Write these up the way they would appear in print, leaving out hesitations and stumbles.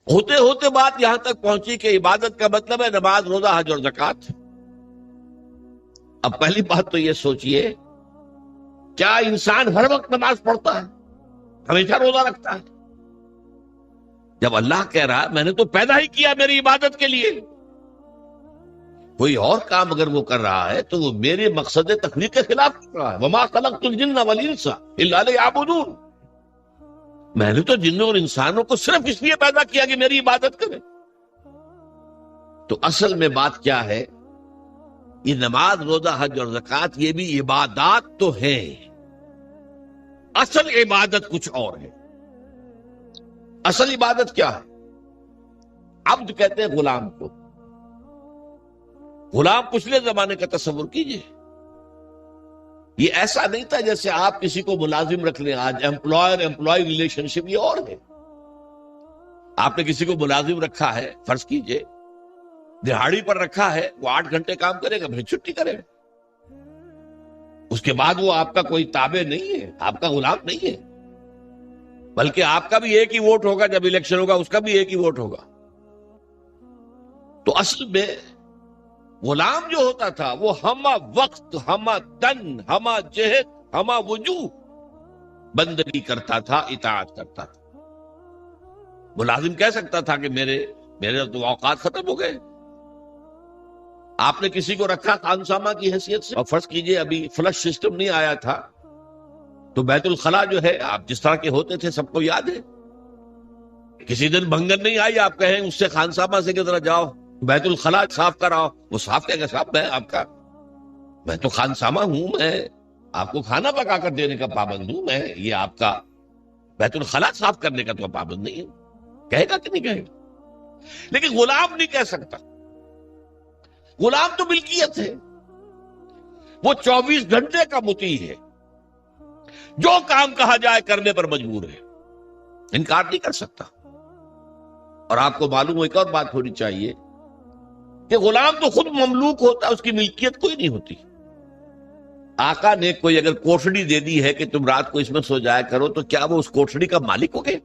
ہوتے ہوتے بات یہاں تک پہنچی کہ عبادت کا مطلب ہے نماز، روزہ، حج اور زکوٰۃ۔ اب پہلی بات تو یہ سوچئے، کیا انسان ہر وقت نماز پڑھتا ہے، ہمیشہ روزہ رکھتا ہے؟ جب اللہ کہہ رہا ہے میں نے تو پیدا ہی کیا میری عبادت کے لیے، کوئی اور کام اگر وہ کر رہا ہے تو وہ میرے مقصد تخلیق کے خلاف کر رہا ہے۔ وما خلقت الجن والانس الا لیعبدون، میں نے تو جنوں اور انسانوں کو صرف اس لیے پیدا کیا کہ میری عبادت کریں۔ تو اصل میں بات کیا ہے، یہ نماز، روزہ، حج اور زکوٰۃ یہ بھی عبادات تو ہیں، اصل عبادت کچھ اور ہے۔ اصل عبادت کیا ہے؟ عبد کہتے ہیں غلام کو۔ غلام پچھلے زمانے کا تصور کیجئے، یہ ایسا نہیں تھا جیسے آپ کسی کو ملازم رکھ لیں۔ آج امپلائر امپلائی ریلیشن شپ یہ اور ہے۔ آپ نے کسی کو ملازم رکھا ہے، فرض کیجئے دہاڑی پر رکھا ہے، وہ 8 گھنٹے کام کرے گا پھر چھٹی کرے گا، اس کے بعد وہ آپ کا کوئی تابع نہیں ہے، آپ کا غلام نہیں ہے، بلکہ آپ کا بھی ایک ہی ووٹ ہوگا، جب الیکشن ہوگا اس کا بھی ایک ہی ووٹ ہوگا۔ تو اصل میں غلام جو ہوتا تھا وہ ہمہ وقت، ہمہ تن، ہمہ جہد، ہمہ وجوہ بندگی کرتا تھا، اطاعت کرتا تھا۔ ملازم کہہ سکتا تھا کہ میرے تو اوقات ختم ہو گئے۔ آپ نے کسی کو رکھا خانسامہ کی حیثیت سے، اور فرض کیجئے ابھی فلش سسٹم نہیں آیا تھا تو بیت الخلا جو ہے، آپ جس طرح کے ہوتے تھے سب کو یاد ہے، کسی دن بھنگن نہیں آئی، آپ کہیں اس سے خانسامہ سے کہ ذرا جاؤ بیت الخلا صاف کراؤ، وہ صاف کہے گا صاحب میں آپ کا، میں تو خانسامہ ہوں، میں آپ کو کھانا پکا کر دینے کا پابند ہوں، میں یہ آپ کا بیت الخلا صاف کرنے کا تو پابند نہیں ہے۔ کہے گا کہ نہیں کہے گا؟ لیکن غلام نہیں کہہ سکتا۔ غلام تو ملکیت ہے، وہ 24 گھنٹے کا مطیع ہے، جو کام کہا جائے کرنے پر مجبور ہے، انکار نہیں کر سکتا۔ اور آپ کو معلوم ہو، ایک اور بات ہونی چاہیے کہ غلام تو خود مملوک ہوتا ہے، اس کی ملکیت کوئی نہیں ہوتی۔ آقا نے کوئی اگر کوٹھڑی دے دی ہے کہ تم رات کو اس میں سو جایا کرو، تو کیا وہ اس کوٹھڑی کا مالک ہو گئے؟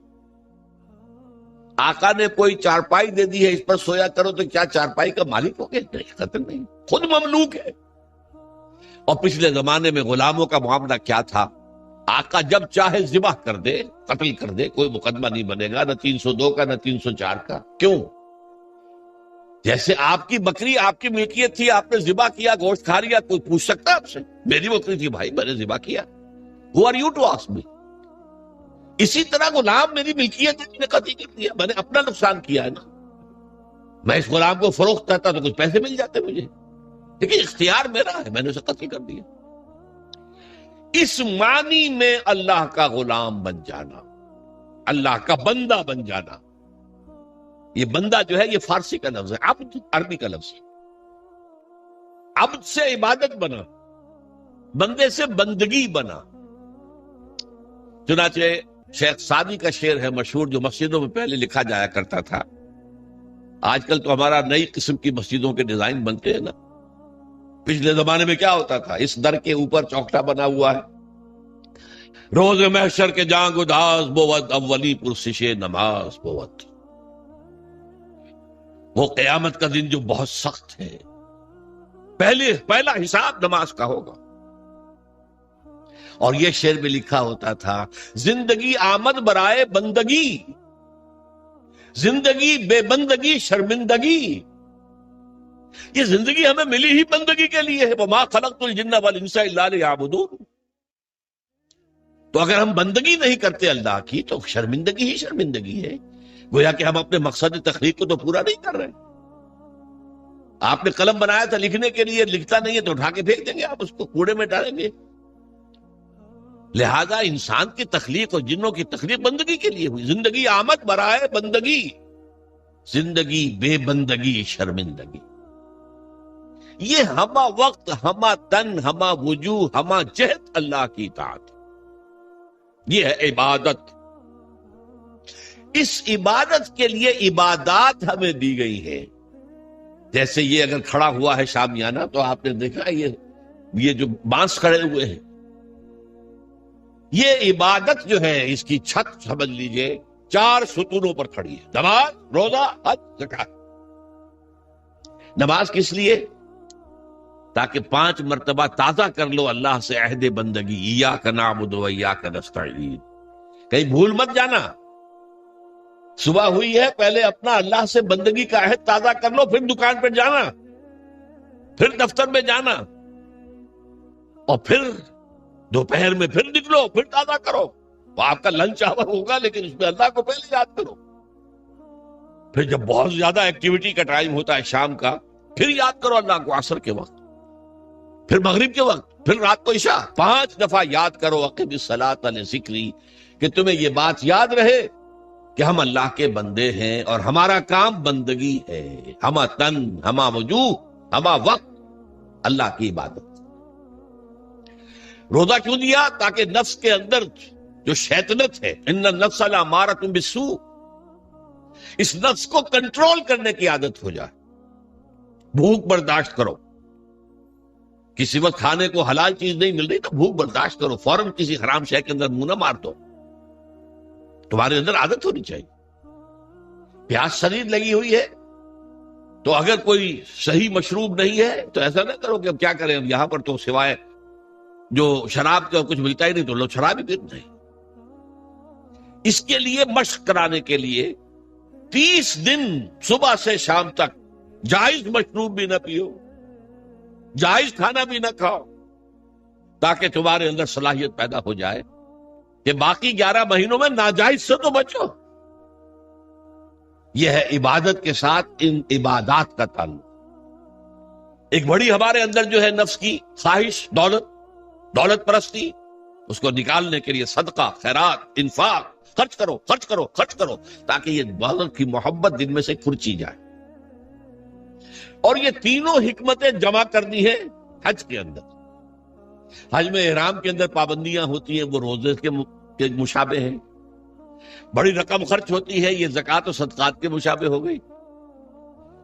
آقا نے کوئی چارپائی دے دی ہے اس پر سویا کرو، تو کیا چارپائی کا مالک ہو گئے؟ نہیں، قطعاً نہیں، خود مملوک ہے۔ اور پچھلے زمانے میں غلاموں کا معاملہ کیا تھا؟ آقا جب چاہے ذبح کر دے، قتل کر دے، کوئی مقدمہ نہیں بنے گا، نہ 302 کا نہ 304 کا۔ کیوں؟ جیسے آپ کی بکری آپ کی ملکیت تھی، آپ نے ذبح کیا، گوشت کھا لیا، کوئی پوچھ سکتا ہے آپ سے؟ میری بکری تھی بھائی، میں نے ذبح کیا، Who are you to ask me؟ اسی طرح غلام میری ملکیت ہے، میں نے قتل کر دیا، میں نے اپنا نقصان کیا ہے نا۔ میں اس غلام کو فروخت کرتا تو کچھ پیسے مل جاتے مجھے، لیکن اختیار میرا ہے، میں نے اسے قتل کر دیا۔ اس معنی میں اللہ کا غلام بن جانا، اللہ کا بندہ بن جانا۔ یہ بندہ جو ہے یہ فارسی کا لفظ ہے، عبد عربی کا لفظ ہے۔ عبد سے عبادت بنا، بندے سے بندگی بنا۔ چنانچہ شیخ سعدی کا شعر ہے مشہور، جو مسجدوں میں پہلے لکھا جایا کرتا تھا۔ آج کل تو ہمارا نئی قسم کی مسجدوں کے ڈیزائن بنتے ہیں نا، پچھلے زمانے میں کیا ہوتا تھا؟ اس در کے اوپر چوکٹا بنا ہوا ہے، روز محشر کے جانگ اداس بود، اولی پرسش نماز بود۔ وہ قیامت کا دن جو بہت سخت ہے، پہلا حساب نماز کا ہوگا۔ اور یہ شعر میں لکھا ہوتا تھا، زندگی آمد برائے بندگی، زندگی بے بندگی شرمندگی۔ یہ زندگی ہمیں ملی ہی بندگی کے لیے ہے، وما خلقت الجن والانس الا لیعبدون۔ تو اگر ہم بندگی نہیں کرتے اللہ کی تو شرمندگی ہی شرمندگی ہے، گویا کہ ہم اپنے مقصد تخلیق کو تو پورا نہیں کر رہے۔ آپ نے قلم بنایا تھا لکھنے کے لیے، لکھتا نہیں ہے تو اٹھا کے پھینک دیں گے، آپ اس کو کوڑے میں ڈالیں گے۔ لہذا انسان کی تخلیق اور جنوں کی تخلیق بندگی کے لیے ہوئی۔ زندگی آمد برائے بندگی، زندگی بے بندگی شرمندگی۔ یہ ہمہ وقت، ہمہ تن، ہمہ وجوہ، ہمہ جہد اللہ کی اطاعت، یہ ہے عبادت۔ اس عبادت کے لیے عبادات ہمیں دی گئی ہے۔ جیسے یہ اگر کھڑا ہوا ہے شامیانہ تو آپ نے دیکھا یہ جو بانس کھڑے ہوئے ہیں، یہ عبادت جو ہے، اس کی چھت سمجھ لیجئے 4 ستونوں پر کھڑی ہے، نماز، روزہ، حج، زکات۔ نماز کس لیے؟ تاکہ 5 مرتبہ تازہ کر لو اللہ سے عہد بندگی، ایاک نعبد و ایاک نستعین۔ کہیں بھول مت جانا، صبح ہوئی ہے، پہلے اپنا اللہ سے بندگی کا عہد تازہ کر لو، پھر دکان پہ جانا، پھر دفتر میں جانا، اور پھر دوپہر میں پھر نکلو، پھر تازہ کرو۔ وہ آپ کا لنچ آور ہوگا، لیکن اس میں اللہ کو پہلے یاد کرو۔ پھر جب بہت زیادہ ایکٹیویٹی کا ٹائم ہوتا ہے شام کا، پھر یاد کرو اللہ کو عصر کے وقت، پھر مغرب کے وقت، پھر رات کو عشاء۔ 5 دفعہ یاد کرو اقم الصلاۃ لذکری، کہ تمہیں یہ بات یاد رہے کہ ہم اللہ کے بندے ہیں اور ہمارا کام بندگی ہے، ہما تن، ہما وجوہ، ہما وقت اللہ کی عبادت۔ روزہ کیوں دیا؟ تاکہ نفس کے اندر جو شیطنت ہے، ان النفس لامارۃ بالسوء، اس نفس کو کنٹرول کرنے کی عادت ہو جائے۔ بھوک برداشت کرو، کسی وقت کھانے کو حلال چیز نہیں مل رہی تو بھوک برداشت کرو، فوراً کسی حرام شے کے اندر منہ نہ مار دو، تمہارے اندر عادت ہونی چاہیے۔ پیاس شدید لگی ہوئی ہے تو اگر کوئی صحیح مشروب نہیں ہے تو ایسا نہ کرو کہ اب کیا کریں، اب یہاں پر تو سوائے جو شراب کا کچھ ملتا ہی نہیں تو لوگ شراب ہی پیتے ہیں۔ اس کے لیے مشق کرانے کے لیے 30 دن صبح سے شام تک جائز مشروب بھی نہ پیو، جائز کھانا بھی نہ کھاؤ، تاکہ تمہارے اندر صلاحیت پیدا ہو جائے کہ باقی 11 مہینوں میں ناجائز سے تو بچو۔ یہ ہے عبادت کے ساتھ ان عبادات کا تعلق۔ ایک بڑی ہمارے اندر جو ہے نفس کی خواہش، دولت پرستی، اس کو نکالنے کے لیے صدقہ، خیرات، انفاق، خرچ کرو، خرچ کرو، خرچ کرو، تاکہ یہ دولت کی محبت دل میں سے کھرچی جائے۔ اور یہ تینوں حکمتیں جمع کرنی ہے حج کے اندر۔ حج میں احرام کے اندر پابندیاں ہوتی ہیں، وہ روزے کے مشابہ ہیں۔ بڑی رقم خرچ ہوتی ہے، یہ زکوٰۃ و صدقات کے مشابہ ہو گئی۔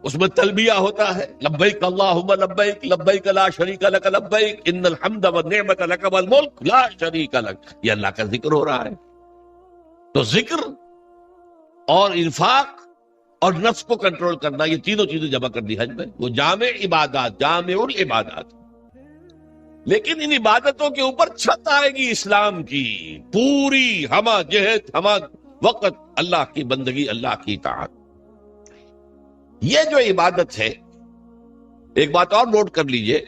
اس میں تلبیہ ہوتا ہے، لبیک اللہم لبیک، لبیک لا شریک لک لبیک، ان الحمد والنعمت لک والملک لا شریک لک۔ یہ اللہ کا ذکر ہو رہا ہے۔ تو ذکر اور انفاق اور نفس کو کنٹرول کرنا، یہ تینوں چیزیں جمع کر دی حج میں۔ وہ جامع عبادات، جامع العبادات۔ لیکن ان عبادتوں کے اوپر چھت آئے گی اسلام کی پوری، ہمہ جہت، ہمہ وقت اللہ کی بندگی، اللہ کی اطاعت۔ یہ جو عبادت ہے، ایک بات اور نوٹ کر لیجئے،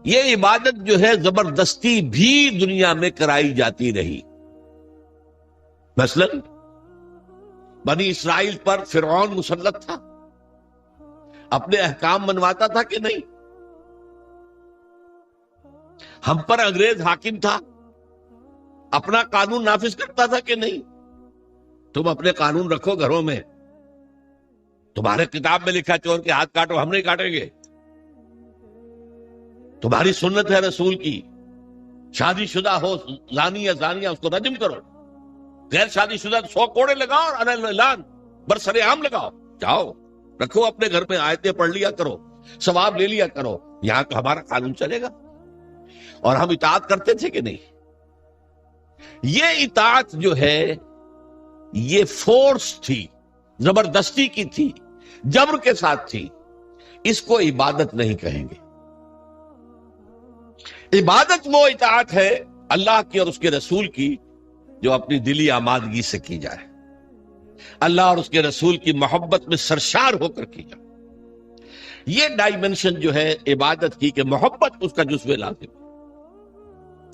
یہ عبادت جو ہے زبردستی بھی دنیا میں کرائی جاتی رہی۔ مثلا بنی اسرائیل پر فرعون مسلط تھا، اپنے احکام منواتا تھا کہ نہیں؟ ہم پر انگریز حاکم تھا، اپنا قانون نافذ کرتا تھا کہ نہیں؟ تم اپنے قانون رکھو گھروں میں، تمہارے کتاب میں لکھا چور کے ہاتھ کاٹو، ہم نہیں کاٹیں گے۔ تمہاری سنت ہے رسول کی، شادی شدہ ہو زانی یا زانیہ اس کو رجم کرو، غیر شادی شدہ 100 کوڑے لگاؤ اور اعلان برسر عام لگاؤ، جاؤ رکھو اپنے گھر میں، آیتیں پڑھ لیا کرو، ثواب لے لیا کرو، یہاں تو ہمارا قانون چلے گا۔ اور ہم اطاعت کرتے تھے کہ نہیں؟ یہ اطاعت جو ہے یہ فورس تھی، زبردستی کی تھی، جبر کے ساتھ تھی، اس کو عبادت نہیں کہیں گے۔ عبادت وہ اطاعت ہے اللہ کی اور اس کے رسول کی جو اپنی دلی آمادگی سے کی جائے، اللہ اور اس کے رسول کی محبت میں سرشار ہو کر کی جائے۔ یہ ڈائمنشن جو ہے عبادت کی کہ محبت اس کا جزو لازم ہے۔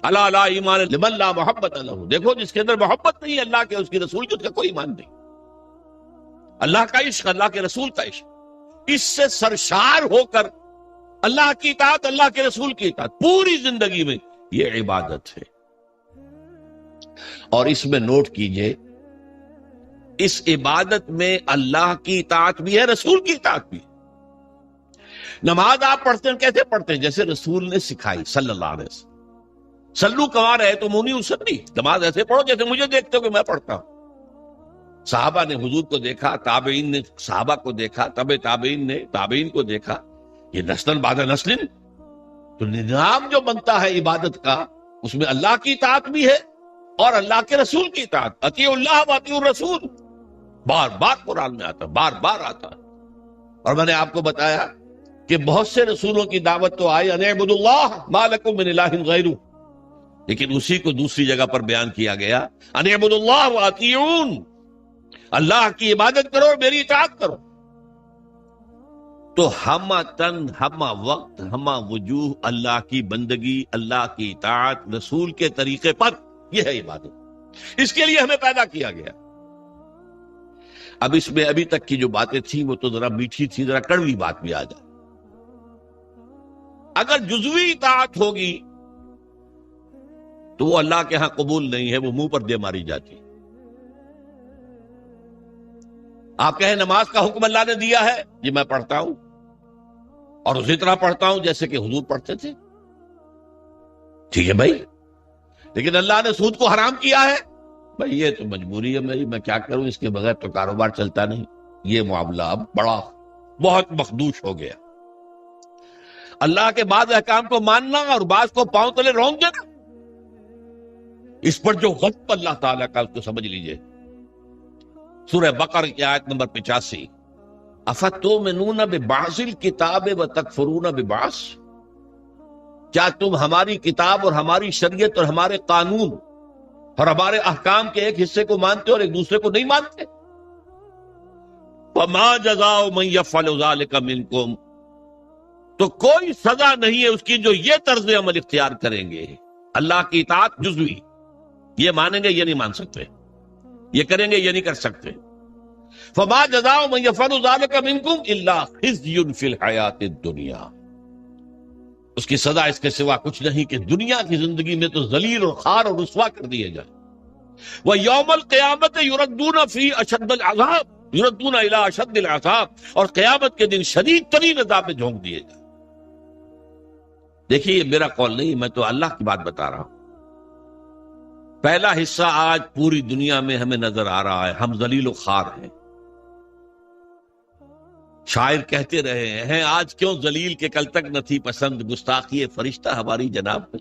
اللہ لا ایمان لمن لا محبت لہ، دیکھو جس کے اندر محبت نہیں اللہ کے اس کے رسول کی، اس کا کوئی ایمان نہیں۔ اللہ کا عشق، اللہ کے رسول کا عشق، اس سے سرشار ہو کر اللہ کی اطاعت، اللہ کے رسول کی اطاعت پوری زندگی میں، یہ عبادت ہے۔ اور اس میں نوٹ کیجئے، اس عبادت میں اللہ کی اطاعت بھی ہے، رسول کی اطاعت بھی ہے۔ نماز آپ پڑھتے ہیں کیسے پڑھتے ہیں؟ جیسے رسول نے سکھائی صلی اللہ علیہ وسلم۔ سلو کما رہے تو مونی اسلی، نماز ایسے پڑھو جیسے مجھے دیکھتے ہو کہ میں پڑھتا ہوں۔ صحابہ نے حضور کو دیکھا، تابعین نے صحابہ کو دیکھا، تابعین نے تابعین کو دیکھا، یہ نسل بعد نسل۔ تو نظام جو بنتا ہے عبادت کا، اس میں اللہ کی اطاعت بھی ہے، اور اللہ کے رسول کی اطاعت. اطیعوا اللہ و اطیعوا الرسول بار بار قرآن میں آتا، بار بار آتا. اور میں نے آپ کو بتایا کہ بہت سے رسولوں کی دعوت تو آئی ان اعبدوا اللہ ما لکم من الہ غیرہ، لیکن اسی کو دوسری جگہ پر بیان کیا گیا ان اعبدوا اللہ و اطیعون، اللہ کی عبادت کرو اور میری اطاعت کرو. تو ہمہ تن، ہمہ وقت، ہمہ وجوہ، اللہ کی بندگی، اللہ کی اطاعت، رسول کے طریقے پر، یہ ہے عبادت. اس کے لیے ہمیں پیدا کیا گیا. اب اس میں ابھی تک کی جو باتیں تھیں وہ تو ذرا میٹھی تھی، ذرا کڑوی بات بھی آ جائے. اگر جزوی اطاعت ہوگی تو وہ اللہ کے ہاں قبول نہیں ہے، وہ منہ پر دے ماری جاتی. آپ کہیں نماز کا حکم اللہ نے دیا ہے، جی میں پڑھتا ہوں اور اسی طرح پڑھتا ہوں جیسے کہ حضور پڑھتے تھے. ٹھیک ہے بھائی، لیکن اللہ نے سود کو حرام کیا ہے. بھائی یہ تو مجبوری ہے میری، میں کیا کروں، اس کے بغیر تو کاروبار چلتا نہیں. یہ معاملہ اب بہت مخدوش ہو گیا. اللہ کے بعض احکام کو ماننا اور بعض کو پاؤں تلے رونگ دینا، اس پر جو غضب اللہ تعالیٰ کا، اس کو سمجھ لیجئے. سورہ بقرہ کی آیت نمبر 85، افتؤمنون ببعض الکتاب وتکفرون ببعض، کیا تم ہماری کتاب اور ہماری شریعت اور ہمارے قانون اور ہمارے احکام کے ایک حصے کو مانتے اور ایک دوسرے کو نہیں مانتے؟ وما جزاء من يفعل ذلك منكم، تو کوئی سزا نہیں ہے اس کی جو یہ طرز عمل اختیار کریں گے. اللہ کی اطاعت جزوی، یہ مانیں گے یہ نہیں مان سکتے، یہ کریں گے یہ نہیں کر سکتے. فما جزاء من يفعل ذلك منكم الا خزي في الحیاۃ الدنیا، اس کی سزا اس کے سوا کچھ نہیں کہ دنیا کی زندگی میں تو ذلیل اور خوار اور رسوا کر دیے جائیں. وَيَوْمَ الْقِيَامَةِ يُرَدُّونَ فِي أَشَدِّ الْعَذَابِ، يُرَدُّونَ إِلَىٰ أَشَدِّ الْعَذَابِ، اور قیامت کے دن شدید ترین عذاب میں جھونک دیے جائیں. دیکھیے یہ میرا قول نہیں، میں تو اللہ کی بات بتا رہا ہوں. پہلا حصہ آج پوری دنیا میں ہمیں نظر آ رہا ہے، ہم ذلیل و خوار ہیں. شاعر کہتے رہے ہیں آج کیوں ذلیل کے کل تک نہ تھی پسند، گستاخی فرشتہ ہماری جناب میں.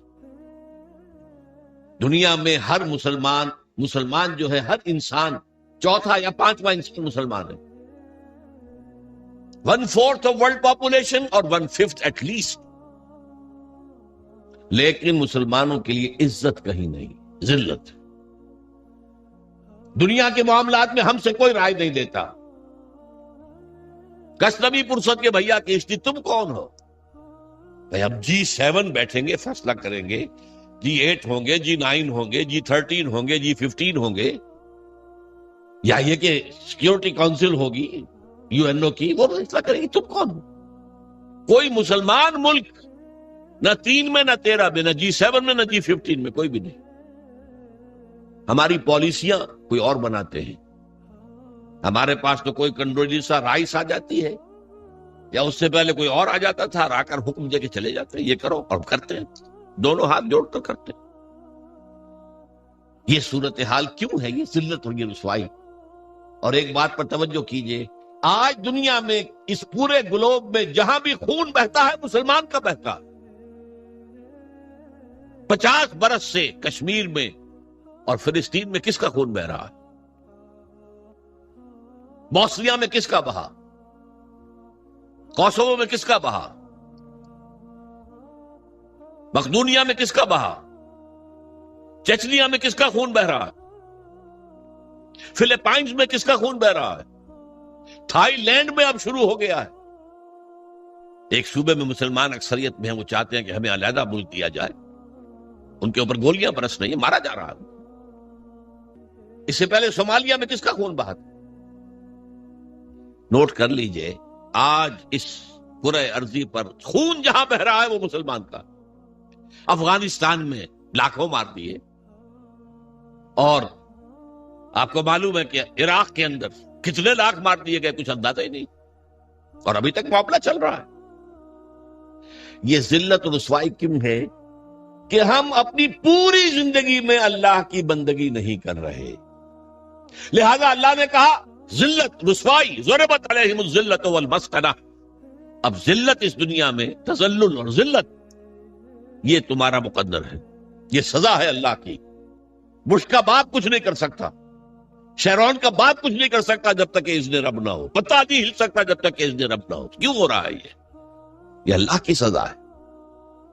دنیا میں ہر مسلمان جو ہے، ہر انسان چوتھا یا پانچواں انسان مسلمان ہے. 1/4 آف ورلڈ پاپولیشن اور 1/5 ایٹ لیسٹ. لیکن مسلمانوں کے لیے عزت کہیں نہیں، ذلت. دنیا کے معاملات میں ہم سے کوئی رائے نہیں دیتا. کسنبی پرسد کے بھیا کیشتی تم کون ہو؟ بھائی اب G7 بیٹھیں گے، فیصلہ کریں گے، G8 ہوں گے، G9 ہوں گے، G13 ہوں گے، G15 ہوں گے، یا یہ کہ سیکیورٹی کونسل ہوگی UN کی، وہ فیصلہ کریں گے تم کون ہو. کوئی مسلمان ملک نہ 3 میں، نہ 13 میں، نہ G7 میں، نہ G15 میں، کوئی بھی نہیں. ہماری پالیسیاں کوئی اور بناتے ہیں. ہمارے پاس تو کوئی کنڈولیسا رائس آ جاتی ہے، یا اس سے پہلے کوئی اور آ جاتا تھا، آ کر حکم دے کے چلے جاتے ہیں یہ کرو، اور کرتے ہیں، دونوں ہاتھ جوڑ کر کرتے ہیں. یہ صورتحال کیوں ہے؟ یہ ذلت اور یہ رسوائی. اور ایک بات پر توجہ کیجئے، آج دنیا میں اس پورے گلوب میں جہاں بھی خون بہتا ہے مسلمان کا بہتا. 50 برس سے کشمیر میں اور فلسطین میں کس کا خون بہ رہا ہے؟ بوسنیا میں کس کا بہا؟ کوسوو میں کس کا بہا؟ مقدونیہ میں کس کا بہا؟ چچنیا میں کس کا خون بہ رہا ہے؟ فلپائنز میں کس کا خون بہ رہا ہے؟ تھائی لینڈ میں اب شروع ہو گیا ہے. ایک صوبے میں مسلمان اکثریت میں ہیں، وہ چاہتے ہیں کہ ہمیں علیحدہ ملک دیا جائے. ان کے اوپر گولیاں برس رہی ہیں، مارا جا رہا ہے. اس سے پہلے صومالیہ میں کس کا خون بہا تھا؟ نوٹ کر لیجئے، آج اس پورے ارضی پر خون جہاں بہ رہا ہے وہ مسلمان کا. افغانستان میں لاکھوں مار دیے، اور آپ کو معلوم ہے کہ عراق کے اندر کتنے لاکھ مار دیے گئے، کچھ اندازہ ہی نہیں، اور ابھی تک معاملہ چل رہا ہے. یہ ذلت و رسوائی کیوں ہے؟ کہ ہم اپنی پوری زندگی میں اللہ کی بندگی نہیں کر رہے. لہذا اللہ نے کہا ذلت، رسوائی، ضربت علیہم الذلۃ والمسکنہ. اب ذلت اس دنیا میں، تذلل اور ذلت، یہ تمہارا مقدر ہے، یہ سزا ہے اللہ کی. بش کا باپ کچھ نہیں کر سکتا، شیرون کا باپ کچھ نہیں کر سکتا جب تک کہ اذن رب نہ ہو، پتہ نہیں ہل سکتا جب تک کہ اذن رب نہ ہو۔ کیوں ہو رہا ہے یہ اللہ کی سزا ہے۔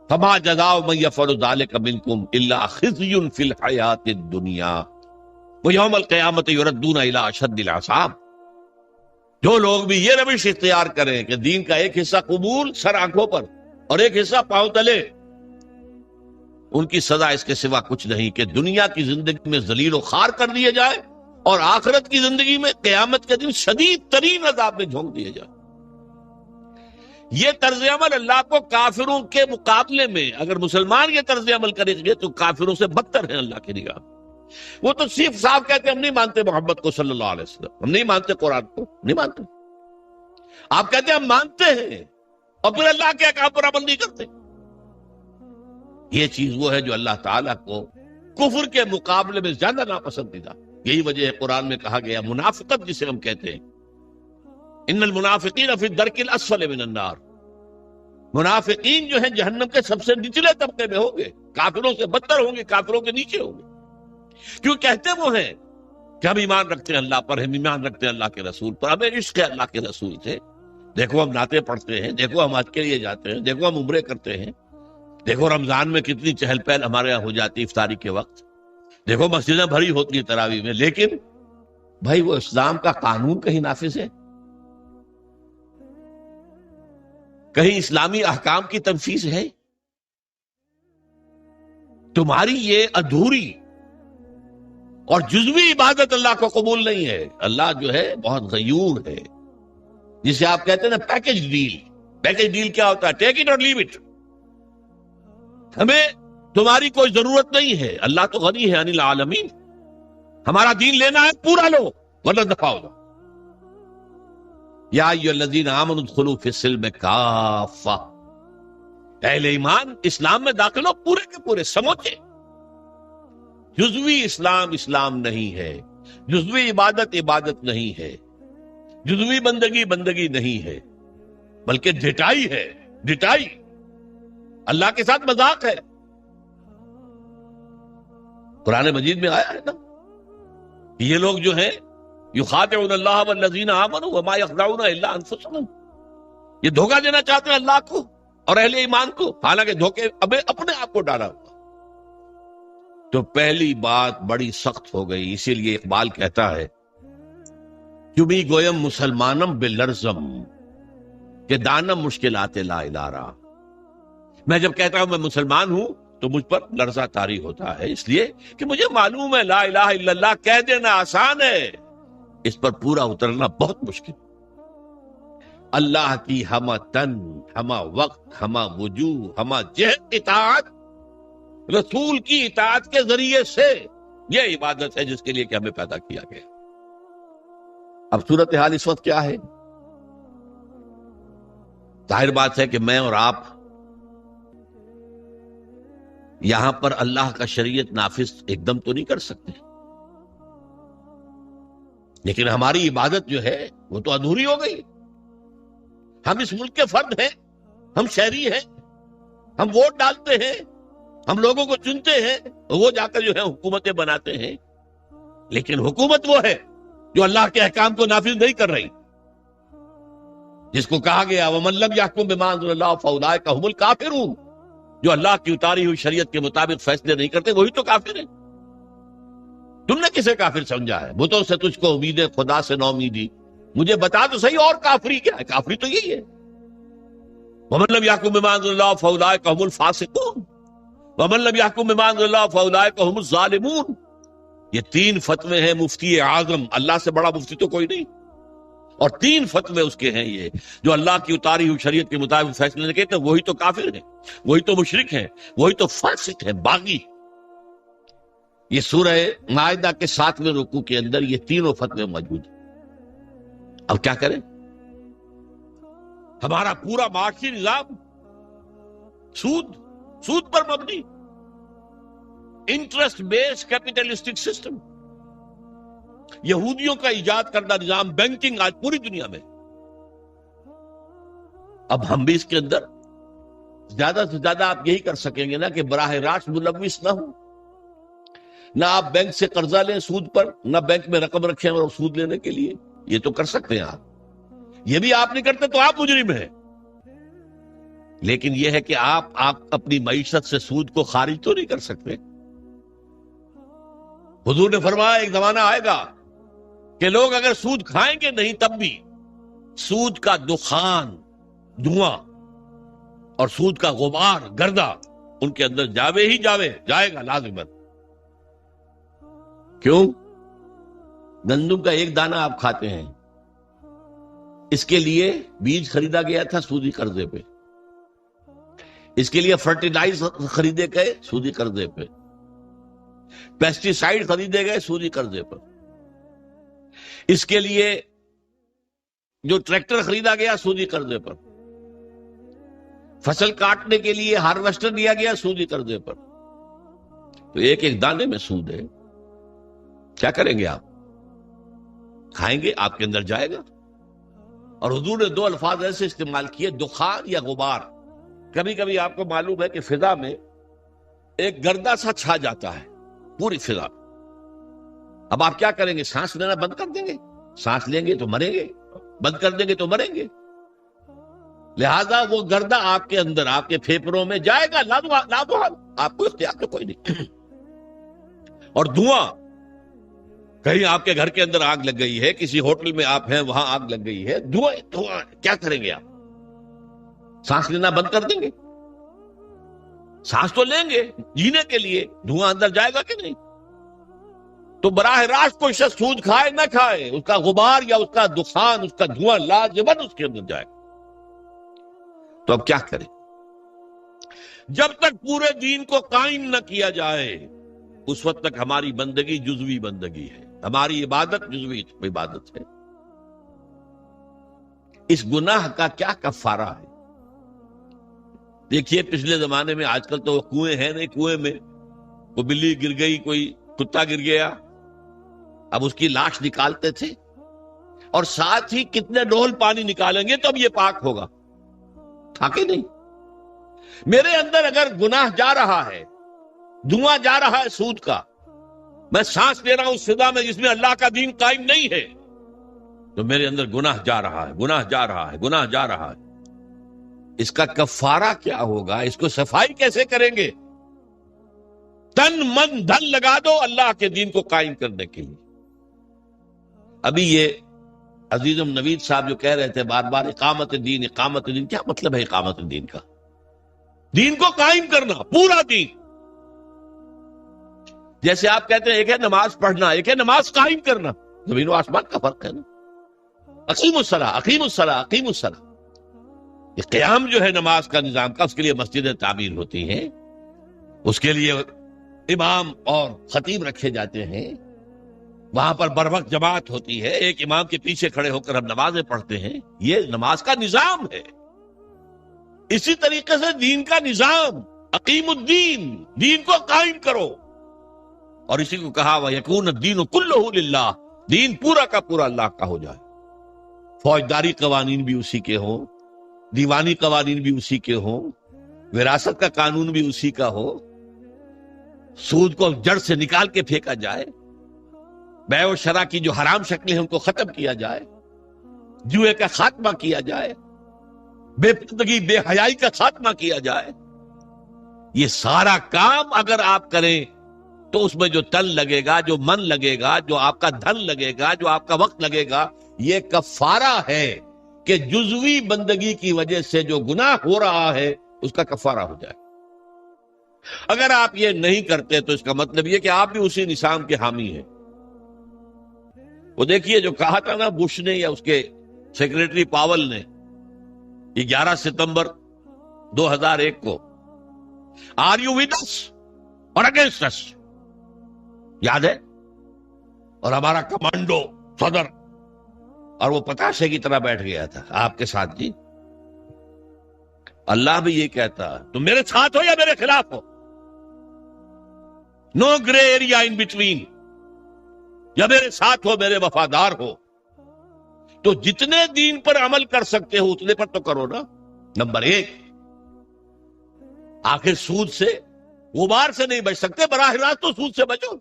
فما جزاء من يفعل ذلك منكم الا خزي في الحیات الدنیا ویوم القیامت یردون الی اشد العذاب۔ جو لوگ بھی یہ روش اختیار کریں کہ دین کا ایک حصہ قبول سر آنکھوں پر اور ایک حصہ پاؤں تلے، ان کی سزا اس کے سوا کچھ نہیں کہ دنیا کی زندگی میں ذلیل و خوار کر دیے جائے اور آخرت کی زندگی میں قیامت کے دن شدید ترین عذاب میں جھونک دیے جائے۔ یہ طرز عمل اللہ کو کافروں کے مقابلے میں، اگر مسلمان یہ طرز عمل کریں گے تو کافروں سے بدتر ہیں اللہ کی نگاہ۔ وہ تو صرف صاحب کہتے ہیں ہم نہیں مانتے محمد کو صلی اللہ علیہ وسلم، ہم نہیں مانتے قرآن کو، نہیں مانتے۔ آپ کہتے ہیں ہم مانتے ہیں اور پھر اللہ کے احکام پر عمل نہیں کرتے۔ یہ چیز وہ ہے جو اللہ تعالیٰ کو کفر کے مقابلے میں زیادہ ناپسندیدہ۔ یہی وجہ ہے قرآن میں کہا گیا منافقت جسے ہم کہتے ہیں، ان المنافقین فی الدرک الاسفل من النار، منافقین جو ہیں جہنم کے سب سے نچلے طبقے میں ہوں گے، کافروں سے بدتر ہوں گے، کافروں کے نیچے ہوں گے۔ کیوں کہتے وہ ہیں کہ ہم ایمان رکھتے ہیں اللہ پر، ہم ایمان رکھتے ہیں اللہ کے رسول پر، ہمیں عشق ہے اللہ کے رسول سے، دیکھو ہم نعتیں پڑھتے ہیں، دیکھو ہم حج کے لیے جاتے ہیں، دیکھو ہم عمرے کرتے ہیں، دیکھو رمضان میں کتنی چہل پہل ہمارے یہاں ہو جاتی ہے افطاری کے وقت، دیکھو مسجدیں بھری ہوتی ہیں تراویح میں، لیکن بھائی وہ اسلام کا قانون کہیں نافذ ہے؟ کہیں اسلامی احکام کی تنفیذ ہے؟ تمہاری یہ ادھوری اور جزوی عبادت اللہ کو قبول نہیں ہے۔ اللہ جو ہے بہت غیور ہے، جسے آپ کہتے ہیں نا پیکج ڈیل۔ پیکج ڈیل کیا ہوتا ہے؟ ٹیک اٹ اور لیو اٹ، ہمیں تمہاری کوئی ضرورت نہیں ہے، اللہ تو غنی ہے عن العالمین، ہمارا دین لینا ہے پورا لو ورنہ دفع ہو جاؤ۔ یا ایھا الذین آمنوا ادخلوا فی السلم کافہ، اہل ایمان اسلام میں داخل ہو پورے کے پورے سموچے۔ جزوی اسلام اسلام نہیں ہے، جزوی عبادت عبادت نہیں ہے، جزوی بندگی بندگی نہیں ہے، بلکہ ڈٹائی ہے، ڈٹائی اللہ کے ساتھ مذاق ہے۔ قرآن مجید میں آیا ہے نا، یہ لوگ جو ہیں یخادعون اللہ والذین آمنوا وما یخدعون الا انفسهم، یہ دھوکہ دینا چاہتے ہیں اللہ کو اور اہل ایمان کو، حالانکہ دھوکے اپنے آپ کو ڈالا ہوا۔ تو پہلی بات بڑی سخت ہو گئی، اسی لیے اقبال کہتا ہے چوبی گویم مسلمانم بلرزم کہ دانم مشکلات لا الارا، میں جب کہتا ہوں میں مسلمان ہوں تو مجھ پر لرزہ طاری ہوتا ہے، اس لیے کہ مجھے معلوم ہے لا الہ الا اللہ کہہ دینا آسان ہے، اس پر پورا اترنا بہت مشکل۔ اللہ کی ہمہ تن، ہمہ وقت، ہمہ وجوہ، ہمہ جہت اطاعت، رسول کی اطاعت کے ذریعے سے، یہ عبادت ہے جس کے لیے کہ ہمیں پیدا کیا گیا۔ اب صورتحال اس وقت کیا ہے؟ ظاہر بات ہے کہ میں اور آپ یہاں پر اللہ کا شریعت نافذ ایک دم تو نہیں کر سکتے، لیکن ہماری عبادت جو ہے وہ تو ادھوری ہو گئی۔ ہم اس ملک کے فرد ہیں، ہم شہری ہیں، ہم ووٹ ڈالتے ہیں، ہم لوگوں کو چنتے ہیں، وہ جا کر جو ہے حکومتیں بناتے ہیں، لیکن حکومت وہ ہے جو اللہ کے احکام کو نافذ نہیں کر رہی، جس کو کہا گیا وَمَن لَّمْ يَحْكُم بِمَا أَنزَلَ اللَّهُ فَأُولَٰئِكَ هُمُ الْكَافِرُونَ، جو اللہ کی اتاری ہوئی شریعت کے مطابق فیصلے نہیں کرتے وہی تو کافر ہیں۔ تم نے کسے کافر سمجھا ہے؟ بتوں سے تجھ کو امید ہے، خدا سے نو امیدی، مجھے بتا تو صحیح اور کافری کیا ہے؟ کافری تو یہی ہے وَمَن لَّمْ يَحْكُم بِمَا أَنزَلَ اللَّهُ فَأُولَٰئِكَ هُمُ الْفَاسِقُونَ وَمَن لَّمْ يَحْكُم بِمَا أَنزَلَ اللَّهُ فَأُولَٰئِكَ هُمُ الظَّالِمُونَ۔ یہ تین فتوے ہیں مفتی اعظم، اللہ سے بڑا مفتی تو کوئی نہیں، اور تین فتوے اس کے ہیں یہ، جو اللہ کی اتاری ہوئی شریعت کے مطابق فیصلے نہیں کرتے وہی تو کافر ہیں، وہی تو مشرک ہیں، وہی تو فاسق ہیں، باغی۔ یہ سورہ مائدہ کے 7ویں رکوع کے اندر یہ تینوں فتوے موجود ہیں۔ اب کیا کریں؟ ہمارا پورا معاشی نظام سود پر مبنی، انٹرسٹ بیس کیپیٹلسٹک سسٹم، یہودیوں کا ایجاد کردہ نظام بینکنگ آج پوری دنیا میں۔ اب ہم بھی اس کے اندر زیادہ سے زیادہ آپ یہی کر سکیں گے نا کہ براہ راست ملوث نہ ہو، نہ آپ بینک سے قرضہ لیں سود پر، نہ بینک میں رقم رکھیں اور سود لینے کے لیے. یہ تو کر سکتے ہیں آپ، یہ بھی آپ نہیں کرتے تو آپ مجرم ہیں. لیکن یہ ہے کہ آپ اپنی معیشت سے سود کو خارج تو نہیں کر سکتے. حضور نے فرمایا ایک زمانہ آئے گا کہ لوگ اگر سود کھائیں گے نہیں تب بھی سود کا دخان، دھواں اور سود کا غبار، گردہ ان کے اندر جائے گا لازماً. کیوں؟ گندم کا ایک دانہ آپ کھاتے ہیں، اس کے لیے بیج خریدا گیا تھا سودی قرضے پہ، اس کے لیے فرٹیلائز خریدے گئے سودی قرضے پہ، پیسٹی سائیڈ خریدے گئے سودی قرضے پر، اس کے لیے جو ٹریکٹر خریدا گیا سودی قرضے پر، فصل کاٹنے کے لیے ہارویسٹر دیا گیا سودی قرضے پر. تو ایک ایک دانے میں سود ہے. کیا کریں گے آپ؟ کھائیں گے، آپ کے اندر جائے گا. اور حضور نے دو الفاظ ایسے استعمال کیے، دخان یا غبار. کبھی کبھی آپ کو معلوم ہے کہ فضا میں ایک گردہ سا چھا جاتا ہے پوری فضا. اب آپ کیا کریں گے؟ سانس لینا بند کر دیں گے؟ سانس لیں گے تو مریں گے، بند کر دیں گے تو مریں گے. لہذا وہ گردہ آپ کے اندر، آپ کے پھیپھڑوں میں جائے گا، لادوحال، آپ کو اختیار تو کوئی نہیں. اور دھواں، کہیں آپ کے گھر کے اندر آگ لگ گئی ہے، کسی ہوٹل میں آپ ہیں وہاں آگ لگ گئی ہے، دھواں، کیا کریں گے آپ؟ سانس لینا بند کر دیں گے؟ سانس تو لیں گے جینے کے لیے، دھواں اندر جائے گا کہ نہیں؟ تو براہ راست کوئی شخص سود کھائے نہ کھائے، اس کا غبار یا اس کا دخان، اس کا دھواں لازماً اس کے اندر جائے گا. تو اب کیا کریں؟ جب تک پورے دین کو قائم نہ کیا جائے اس وقت تک ہماری بندگی جزوی بندگی ہے، ہماری عبادت جزوی عبادت ہے. اس گناہ کا کیا کفارہ ہے؟ دیکھیے پچھلے زمانے میں، آج کل تو کنویں ہیں نہیں، کنویں میں کوئی بلی گر گئی، کوئی کتا گر گیا، اب اس کی لاش نکالتے تھے اور ساتھ ہی کتنے ڈول پانی نکالیں گے تو اب یہ پاک ہوگا. تھا کہ نہیں؟ میرے اندر اگر گناہ جا رہا ہے، دھواں جا رہا ہے سود کا، میں سانس لے رہا ہوں اس فضا میں جس میں اللہ کا دین قائم نہیں ہے، تو میرے اندر گناہ جا رہا ہے، گناہ جا رہا ہے، گناہ جا رہا ہے. اس کا کفارہ کیا ہوگا؟ اس کو صفائی کیسے کریں گے؟ تن من دھن لگا دو اللہ کے دین کو قائم کرنے کے لیے. ابھی یہ عزیزم نوید صاحب جو کہہ رہے تھے بار بار اقامت دین، اقامت دین، کیا مطلب ہے اقامت دین کا؟ دین کو قائم کرنا، پورا دین. جیسے آپ کہتے ہیں ایک ہے نماز پڑھنا، ایک ہے نماز قائم کرنا. زمین و آسمان کا فرق ہے نا. اقیم الصلاۃ، اقیم الصلاۃ، اقیم الصلاۃ. یہ قیام جو ہے نماز کا نظام کا، اس کے لیے مسجدیں تعمیر ہوتی ہیں، اس کے لیے امام اور خطیب رکھے جاتے ہیں، وہاں پر بر وقت جماعت ہوتی ہے، ایک امام کے پیچھے کھڑے ہو کر ہم نمازیں پڑھتے ہیں. یہ نماز کا نظام ہے. اسی طریقے سے دین کا نظام، اقیم الدین، دین کو قائم کرو. اور اسی کو کہا وَيَكُونَ الدِّينُ كُلُّهُ لِلَّهِ، دین پورا کا پورا اللہ کا ہو جائے. فوجداری قوانین بھی اسی کے ہوں، دیوانی قوانین بھی اسی کے ہوں، وراثت کا قانون بھی اسی کا ہو، سود کو جڑ سے نکال کے پھینکا جائے، بیع و شرع کی جو حرام شکلیں ہیں ان کو ختم کیا جائے، جوئے کا خاتمہ کیا جائے، بے پردگی بے حیائی کا خاتمہ کیا جائے. یہ سارا کام اگر آپ کریں تو اس میں جو تن لگے گا، جو من لگے گا، جو آپ کا دھن لگے گا، جو آپ کا وقت لگے گا، یہ کفارہ ہے کہ جزوی بندگی کی وجہ سے جو گناہ ہو رہا ہے اس کا کفارہ ہو جائے. اگر آپ یہ نہیں کرتے تو اس کا مطلب یہ کہ آپ بھی اسی نظام کے حامی ہیں. وہ دیکھیے جو کہا تھا نا بش نے یا اس کے سیکریٹری پاول نے 11 ستمبر 2001 کو، آر یو ود اس اور اگینسٹ اس، یاد ہے؟ اور ہمارا کمانڈو صدر، اور وہ پتاشے کی طرح بیٹھ گیا تھا آپ کے ساتھ. جی اللہ بھی یہ کہتا تم میرے ساتھ ہو یا میرے خلاف ہو، نو گرے ایریا ان بٹوین، یا میرے ساتھ ہو، میرے وفادار ہو. تو جتنے دین پر عمل کر سکتے ہو اتنے پر تو کرو نا. نمبر 1، آخر سود سے، غبار سے نہیں بچ سکتے، براہ راست تو سود سے بچو.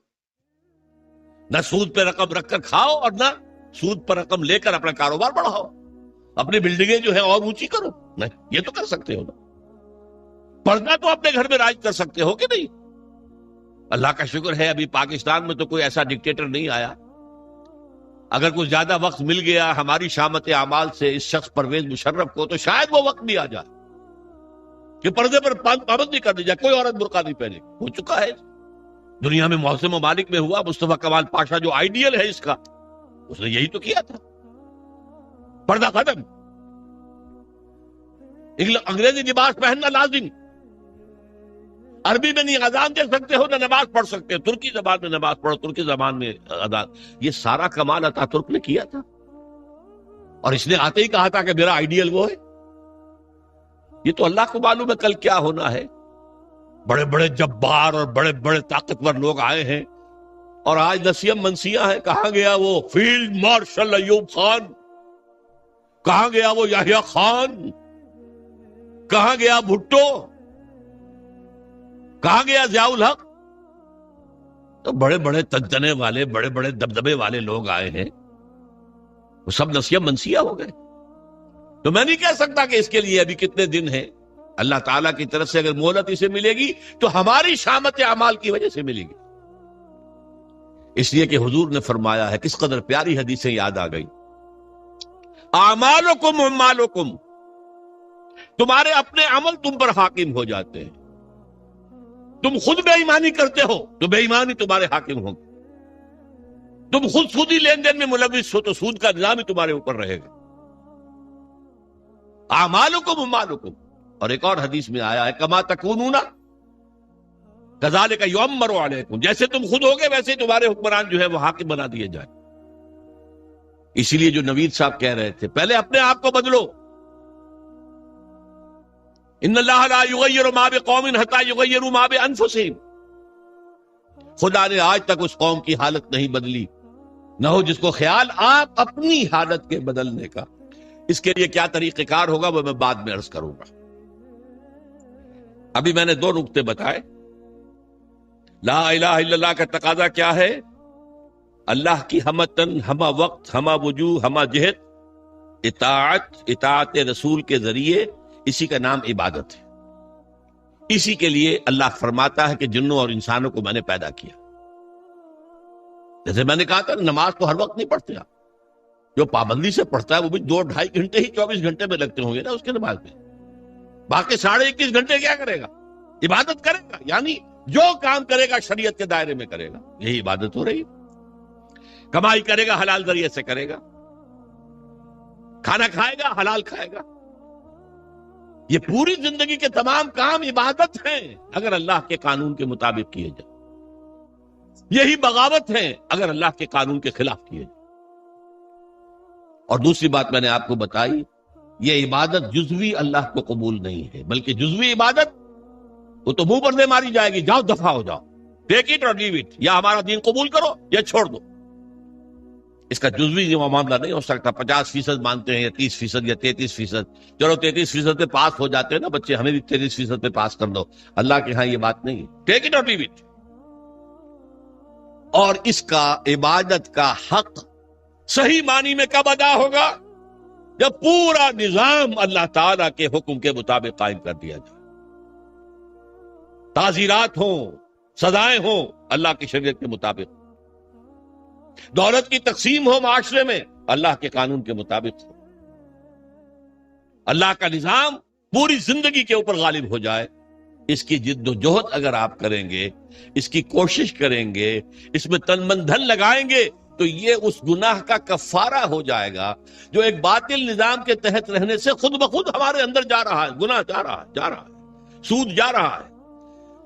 نہ سود پہ رقم رکھ کر کھاؤ اور نہ سود پر رقم لے کر اپنا کاروبار بڑھاؤ، اپنی بلڈنگیں جو ہے اور اونچی کرو، نہیں یہ تو کر سکتے ہو نا۔ پردہ تو اپنے گھر میں راج کر سکتے ہو کہ نہیں؟ اللہ کا شکر ہے ابھی پاکستان میں تو کوئی ایسا ڈکٹیٹر نہیں آیا۔ اگر کوئی زیادہ وقت مل گیا ہماری شامت اعمال سے اس شخص پرویز مشرف کو، تو شاید وہ وقت بھی آ جائے کہ پردے پر پابندی کر دی جائے، کوئی عورت برقع نہیں پہنے۔ ہو چکا ہے دنیا میں، بہت سے ممالک میں ہوا۔ مصطفیٰ کمال پاشا جو آئیڈیل ہے اس کا، اس نے یہی تو کیا تھا، پردہ ختم، انگریزی لباس پہننا لازم، عربی میں نہیں اذان دے سکتے ہو نہ نماز پڑھ سکتے ہو، ترکی زبان میں نماز پڑھو، ترکی زبان میں اذان۔ یہ سارا کمال عطا ترک نے کیا تھا، اور اس نے آتے ہی کہا تھا کہ میرا آئیڈیل وہ ہے۔ یہ تو اللہ کو معلوم ہے کل کیا ہونا ہے۔ بڑے بڑے جبار اور بڑے بڑے طاقتور لوگ آئے ہیں، اور آج نسیم منسیاں ہیں۔ کہاں گیا وہ فیلڈ مارشل ایوب خان؟ کہاں گیا وہ یحییٰ خان؟ کہاں گیا بھٹو؟ کہاں گیا ضیاء الحق؟ تو بڑے بڑے تنتنے والے، بڑے بڑے دبدبے والے لوگ آئے ہیں، وہ سب نسیم منسیہ ہو گئے۔ تو میں نہیں کہہ سکتا کہ اس کے لیے ابھی کتنے دن ہیں۔ اللہ تعالیٰ کی طرف سے اگر مہلت اسے ملے گی تو ہماری شامت اعمال کی وجہ سے ملے گی۔ اس لیے کہ حضور نے فرمایا ہے، کس قدر پیاری حدیثیں یاد آ گئی، اعمالکم اعمالکم، تمہارے اپنے عمل تم پر حاکم ہو جاتے ہیں۔ تم خود بے ایمانی کرتے ہو تو بے ایمانی تمہارے حاکم ہوگی، تم خود سودی لین دین میں ملوث ہو تو سود کا نظام ہی تمہارے اوپر رہے گا۔ اعمالکم اعمالکم، اور ایک اور حدیث میں آیا ہے، کما تکونون کذالک یؤمر علیکم، جیسے تم خود ہوگے ویسے تمہارے حکمران جو ہے وہ حاکم بنا دیے جائیں۔ اسی لیے جو نوید صاحب کہہ رہے تھے، پہلے اپنے آپ کو بدلو۔ ان اللہ لا یغیر ما بقوم حتی یغیروا ما بانفسہم، خدا نے آج تک اس قوم کی حالت نہیں بدلی، نہ ہو جس کو خیال آپ اپنی حالت کے بدلنے کا۔ اس کے لیے کیا طریقہ کار ہوگا وہ میں بعد میں عرض کروں گا۔ ابھی میں نے 2 نقطے بتائے۔ لا الہ الا اللہ کا تقاضا کیا ہے؟ اللہ کی ہمہ تن، ہمہ وقت، ہمہ وجوہ، ہمہ جہت، اطاعت رسول کے ذریعے، اسی کا نام عبادت ہے۔ اسی کے لیے اللہ فرماتا ہے کہ جنوں اور انسانوں کو میں نے پیدا کیا۔ جیسے میں نے کہا تھا نماز تو ہر وقت نہیں پڑھتے آپ، جو پابندی سے پڑھتا ہے وہ بھی 2-2.5 گھنٹے ہی 24 گھنٹے میں لگتے ہوں گے نا اس کے نماز میں، باقی 21.5 گھنٹے کیا کرے گا؟ عبادت کرے گا، یعنی جو کام کرے گا شریعت کے دائرے میں کرے گا، یہی عبادت ہو رہی ہے۔ کمائی کرے گا حلال ذریعے سے کرے گا، کھانا کھائے گا حلال کھائے گا، یہ پوری زندگی کے تمام کام عبادت ہیں اگر اللہ کے قانون کے مطابق کیے جائیں، یہی بغاوت ہیں اگر اللہ کے قانون کے خلاف کیے جائیں۔ اور دوسری بات میں نے آپ کو بتائی، یہ عبادت جزوی اللہ کو قبول نہیں ہے، بلکہ جزوی عبادت وہ تو منہ پر دے ماری جائے گی، جاؤ دفع ہو جاؤ، ٹیک اٹ اور لیو اٹ، یا ہمارا دین قبول کرو یا چھوڑ دو۔ اس کا جزوی جو معاملہ نہیں ہو سکتا۔ 50% مانتے ہیں یا 30% یا 33%، چلو 33% پہ پاس ہو جاتے ہیں نا بچے، ہمیں بھی 33% پہ پاس کر دو۔ اللہ کے ہاں یہ بات نہیں ہے، ٹیک اٹ اور لیو اٹ۔ اور اس کا عبادت کا حق صحیح معنی میں کب ادا ہوگا؟ جب پورا نظام اللہ تعالی کے حکم کے مطابق قائم کر دیا جائے، تعزیرات ہوں، سزائیں ہوں اللہ کی شریعت کے مطابق، دولت کی تقسیم ہو معاشرے میں اللہ کے قانون کے مطابق ہو، اللہ کا نظام پوری زندگی کے اوپر غالب ہو جائے۔ اس کی جد و جہد اگر آپ کریں گے، اس کی کوشش کریں گے، اس میں تن من دھن لگائیں گے، تو یہ اس گناہ کا کفارہ ہو جائے گا جو ایک باطل نظام کے تحت رہنے سے خود بخود ہمارے اندر جا رہا ہے۔ گناہ جا رہا ہے، سود جا رہا ہے،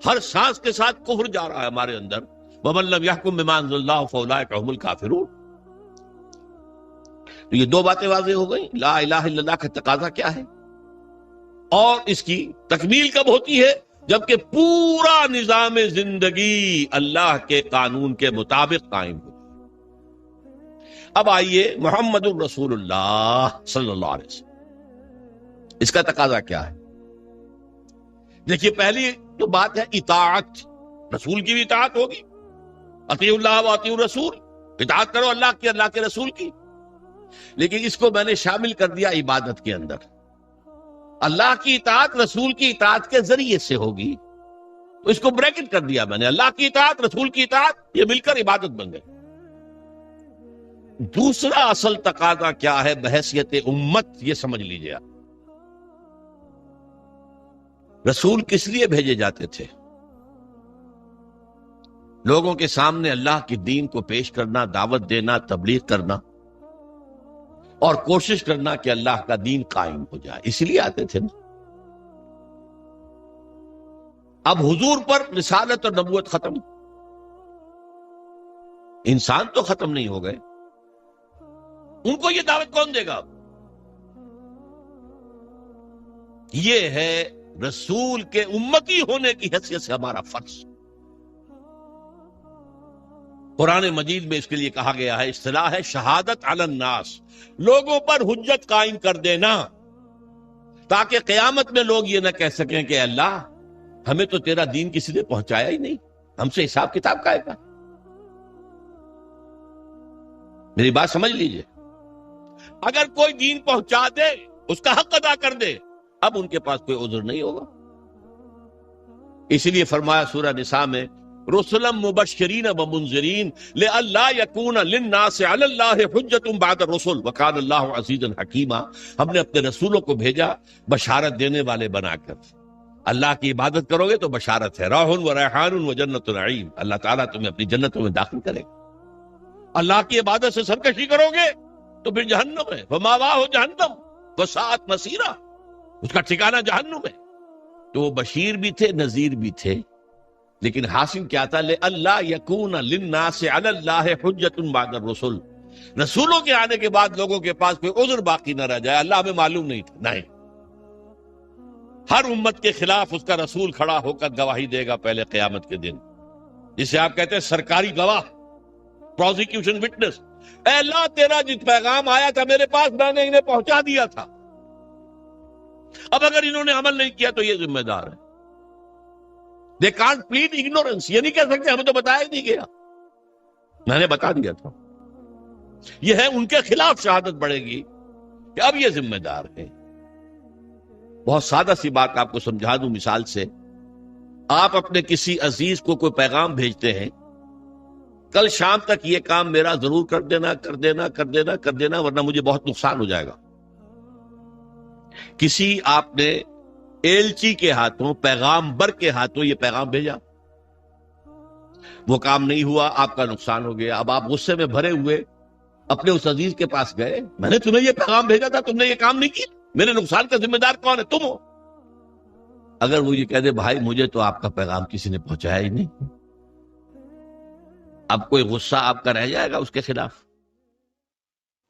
ہر سانس کے ساتھ کفر جا رہا ہے ہمارے اندر۔ وَمَن لَّمْ يَحْكُم بِمَا أَنزَلَ اللَّهُ فَأُولَٰئِكَ هُمُ الْكَافِرُونَ۔ تو یہ 2 باتیں واضح ہو گئیں، لا الہ الا اللہ کا تقاضا کیا ہے اور اس کی تکمیل کب ہوتی ہے؟ جبکہ پورا نظام زندگی اللہ کے قانون کے مطابق قائم ہو۔ اب آئیے محمد الرسول اللہ صلی اللہ علیہ وسلم، اس کا تقاضا کیا ہے؟ دیکھیے پہلی تو بات ہے اطاعت، رسول کی بھی اطاعت ہوگی، اطیعوا اللہ و اطیعوا الرسول، اطاعت کرو اللہ کی، اللہ کے رسول کی، لیکن اس کو میں نے شامل کر دیا عبادت کے اندر۔ اللہ کی اطاعت رسول کی اطاعت کے ذریعے سے ہوگی، تو اس کو بریکٹ کر دیا میں نے، اللہ کی اطاعت رسول کی اطاعت، یہ مل کر عبادت بن گئے۔ دوسرا اصل تقاضا کیا ہے بحیثیت امت، یہ سمجھ لیجیے آپ۔ رسول کس لیے بھیجے جاتے تھے؟ لوگوں کے سامنے اللہ کے دین کو پیش کرنا، دعوت دینا، تبلیغ کرنا، اور کوشش کرنا کہ اللہ کا دین قائم ہو جائے، اس لیے آتے تھے نا۔ اب حضور پر رسالت اور نبوت ختم، انسان تو ختم نہیں ہو گئے، ان کو یہ دعوت کون دے گا؟ یہ ہے رسول کے امتی ہونے کی حیثیت سے ہمارا فرض۔ قرآن مجید میں اس کے لیے کہا گیا ہے، اصطلاح ہے شہادت علی الناس، لوگوں پر حجت قائم کر دینا، تاکہ قیامت میں لوگ یہ نہ کہہ سکیں کہ اللہ ہمیں تو تیرا دین کسی نے پہنچایا ہی نہیں، ہم سے حساب کتاب کا ہے۔ میری بات سمجھ لیجئے، اگر کوئی دین پہنچا دے، اس کا حق ادا کر دے، اب ان کے پاس کوئی عذر نہیں ہوگا۔ اسی لیے فرمایا سورہ نساء میں، رسلا مبشرین ومنذرین لئلا یکون للناس علی اللہ حجۃ بعد الرسل وکان اللہ عزیزا حکیما۔ ہم نے اپنے رسولوں کو بھیجا بشارت دینے والے بنا کر۔ اللہ کی عبادت کرو گے تو بشارت ہے، راح و ریحان و جنت نعیم، اللہ تعالیٰ تمہیں اپنی جنتوں میں داخل کرے گا۔ اللہ کی عبادت سے سرکشی کرو گے تو پھر جہنم ہے، فماواہ جہنم وساءت مصیرا، اس کا ٹھکانہ جہنم ہے۔ تو وہ بشیر بھی تھے، نذیر بھی تھے، لیکن حاصل کیا تھا؟ لِأَلَّا يَكُونَ لِلنَّاسِ عَلَى اللَّهِ حُجَّةٌ بَعْدَ الرُّسُلِ، رسولوں کے آنے کے بعد لوگوں کے پاس کوئی عذر باقی نہ رہ جائے۔ اللہ ہمیں معلوم نہیں تھا، نہیں، ہر امت کے خلاف اس کا رسول کھڑا ہو کر گواہی دے گا پہلے قیامت کے دن، جسے آپ کہتے ہیں سرکاری گواہ، پروزیکیوشن وٹنس۔ اے اللہ تیرا جس پیغام آیا تھا میرے پاس، میں نے انہیں پہنچا دیا تھا، اب اگر انہوں نے عمل نہیں کیا تو یہ ذمہ دار ہے۔ They can't plead ignorance، یہ نہیں کہہ سکتے ہمیں تو بتایا ہی نہیں گیا، میں نے بتا دیا تھا۔ یہ ہے ان کے خلاف شہادت بڑھے گی کہ اب یہ ذمہ دار ہے۔ بہت سادہ سی بات آپ کو سمجھا دوں مثال سے، آپ اپنے کسی عزیز کو کوئی پیغام بھیجتے ہیں، کل شام تک یہ کام میرا ضرور کر دینا، کر دینا، کر دینا، کر دینا، ورنہ مجھے بہت نقصان ہو جائے گا۔ کسی آپ نے ایلچی کے ہاتھوں، پیغامبر کے ہاتھوں یہ پیغام بھیجا، وہ کام نہیں ہوا، آپ کا نقصان ہو گیا۔ اب آپ غصے میں بھرے ہوئے اپنے اس عزیز کے پاس گئے، میں نے تمہیں یہ پیغام بھیجا تھا، تم نے یہ کام نہیں کیا، میرے نقصان کا ذمہ دار کون ہے؟ تم ہو۔ اگر وہ یہ کہہ دے بھائی مجھے تو آپ کا پیغام کسی نے پہنچایا ہی نہیں، اب کوئی غصہ آپ کا رہ جائے گا اس کے خلاف؟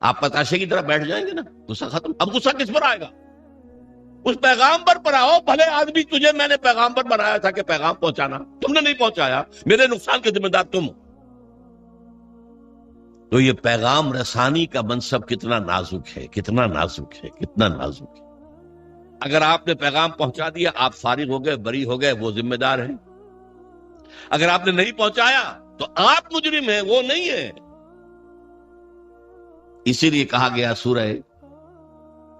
آپ پتاشے کی طرح بیٹھ جائیں گے نا، غصہ ختم۔ اب غصہ کس پر آئے گا؟ اس پیغامبر پر آؤ، بھلے آدمی تجھے میں نے پیغامبر بنایا تھا کہ پیغام پہنچانا، تم نے نہیں پہنچایا، میرے نقصان کے ذمہ دار تم ہو۔ تو یہ پیغام رسانی کا منصب کتنا نازک ہے، کتنا نازک ہے، کتنا نازک ہے۔ اگر آپ نے پیغام پہنچا دیا، آپ فارغ ہو گئے، بری ہو گئے، وہ ذمہ دار ہیں۔ اگر آپ نے نہیں پہنچایا تو آپ مجرم ہیں، وہ نہیں ہے۔ اسی لیے کہا گیا سورہ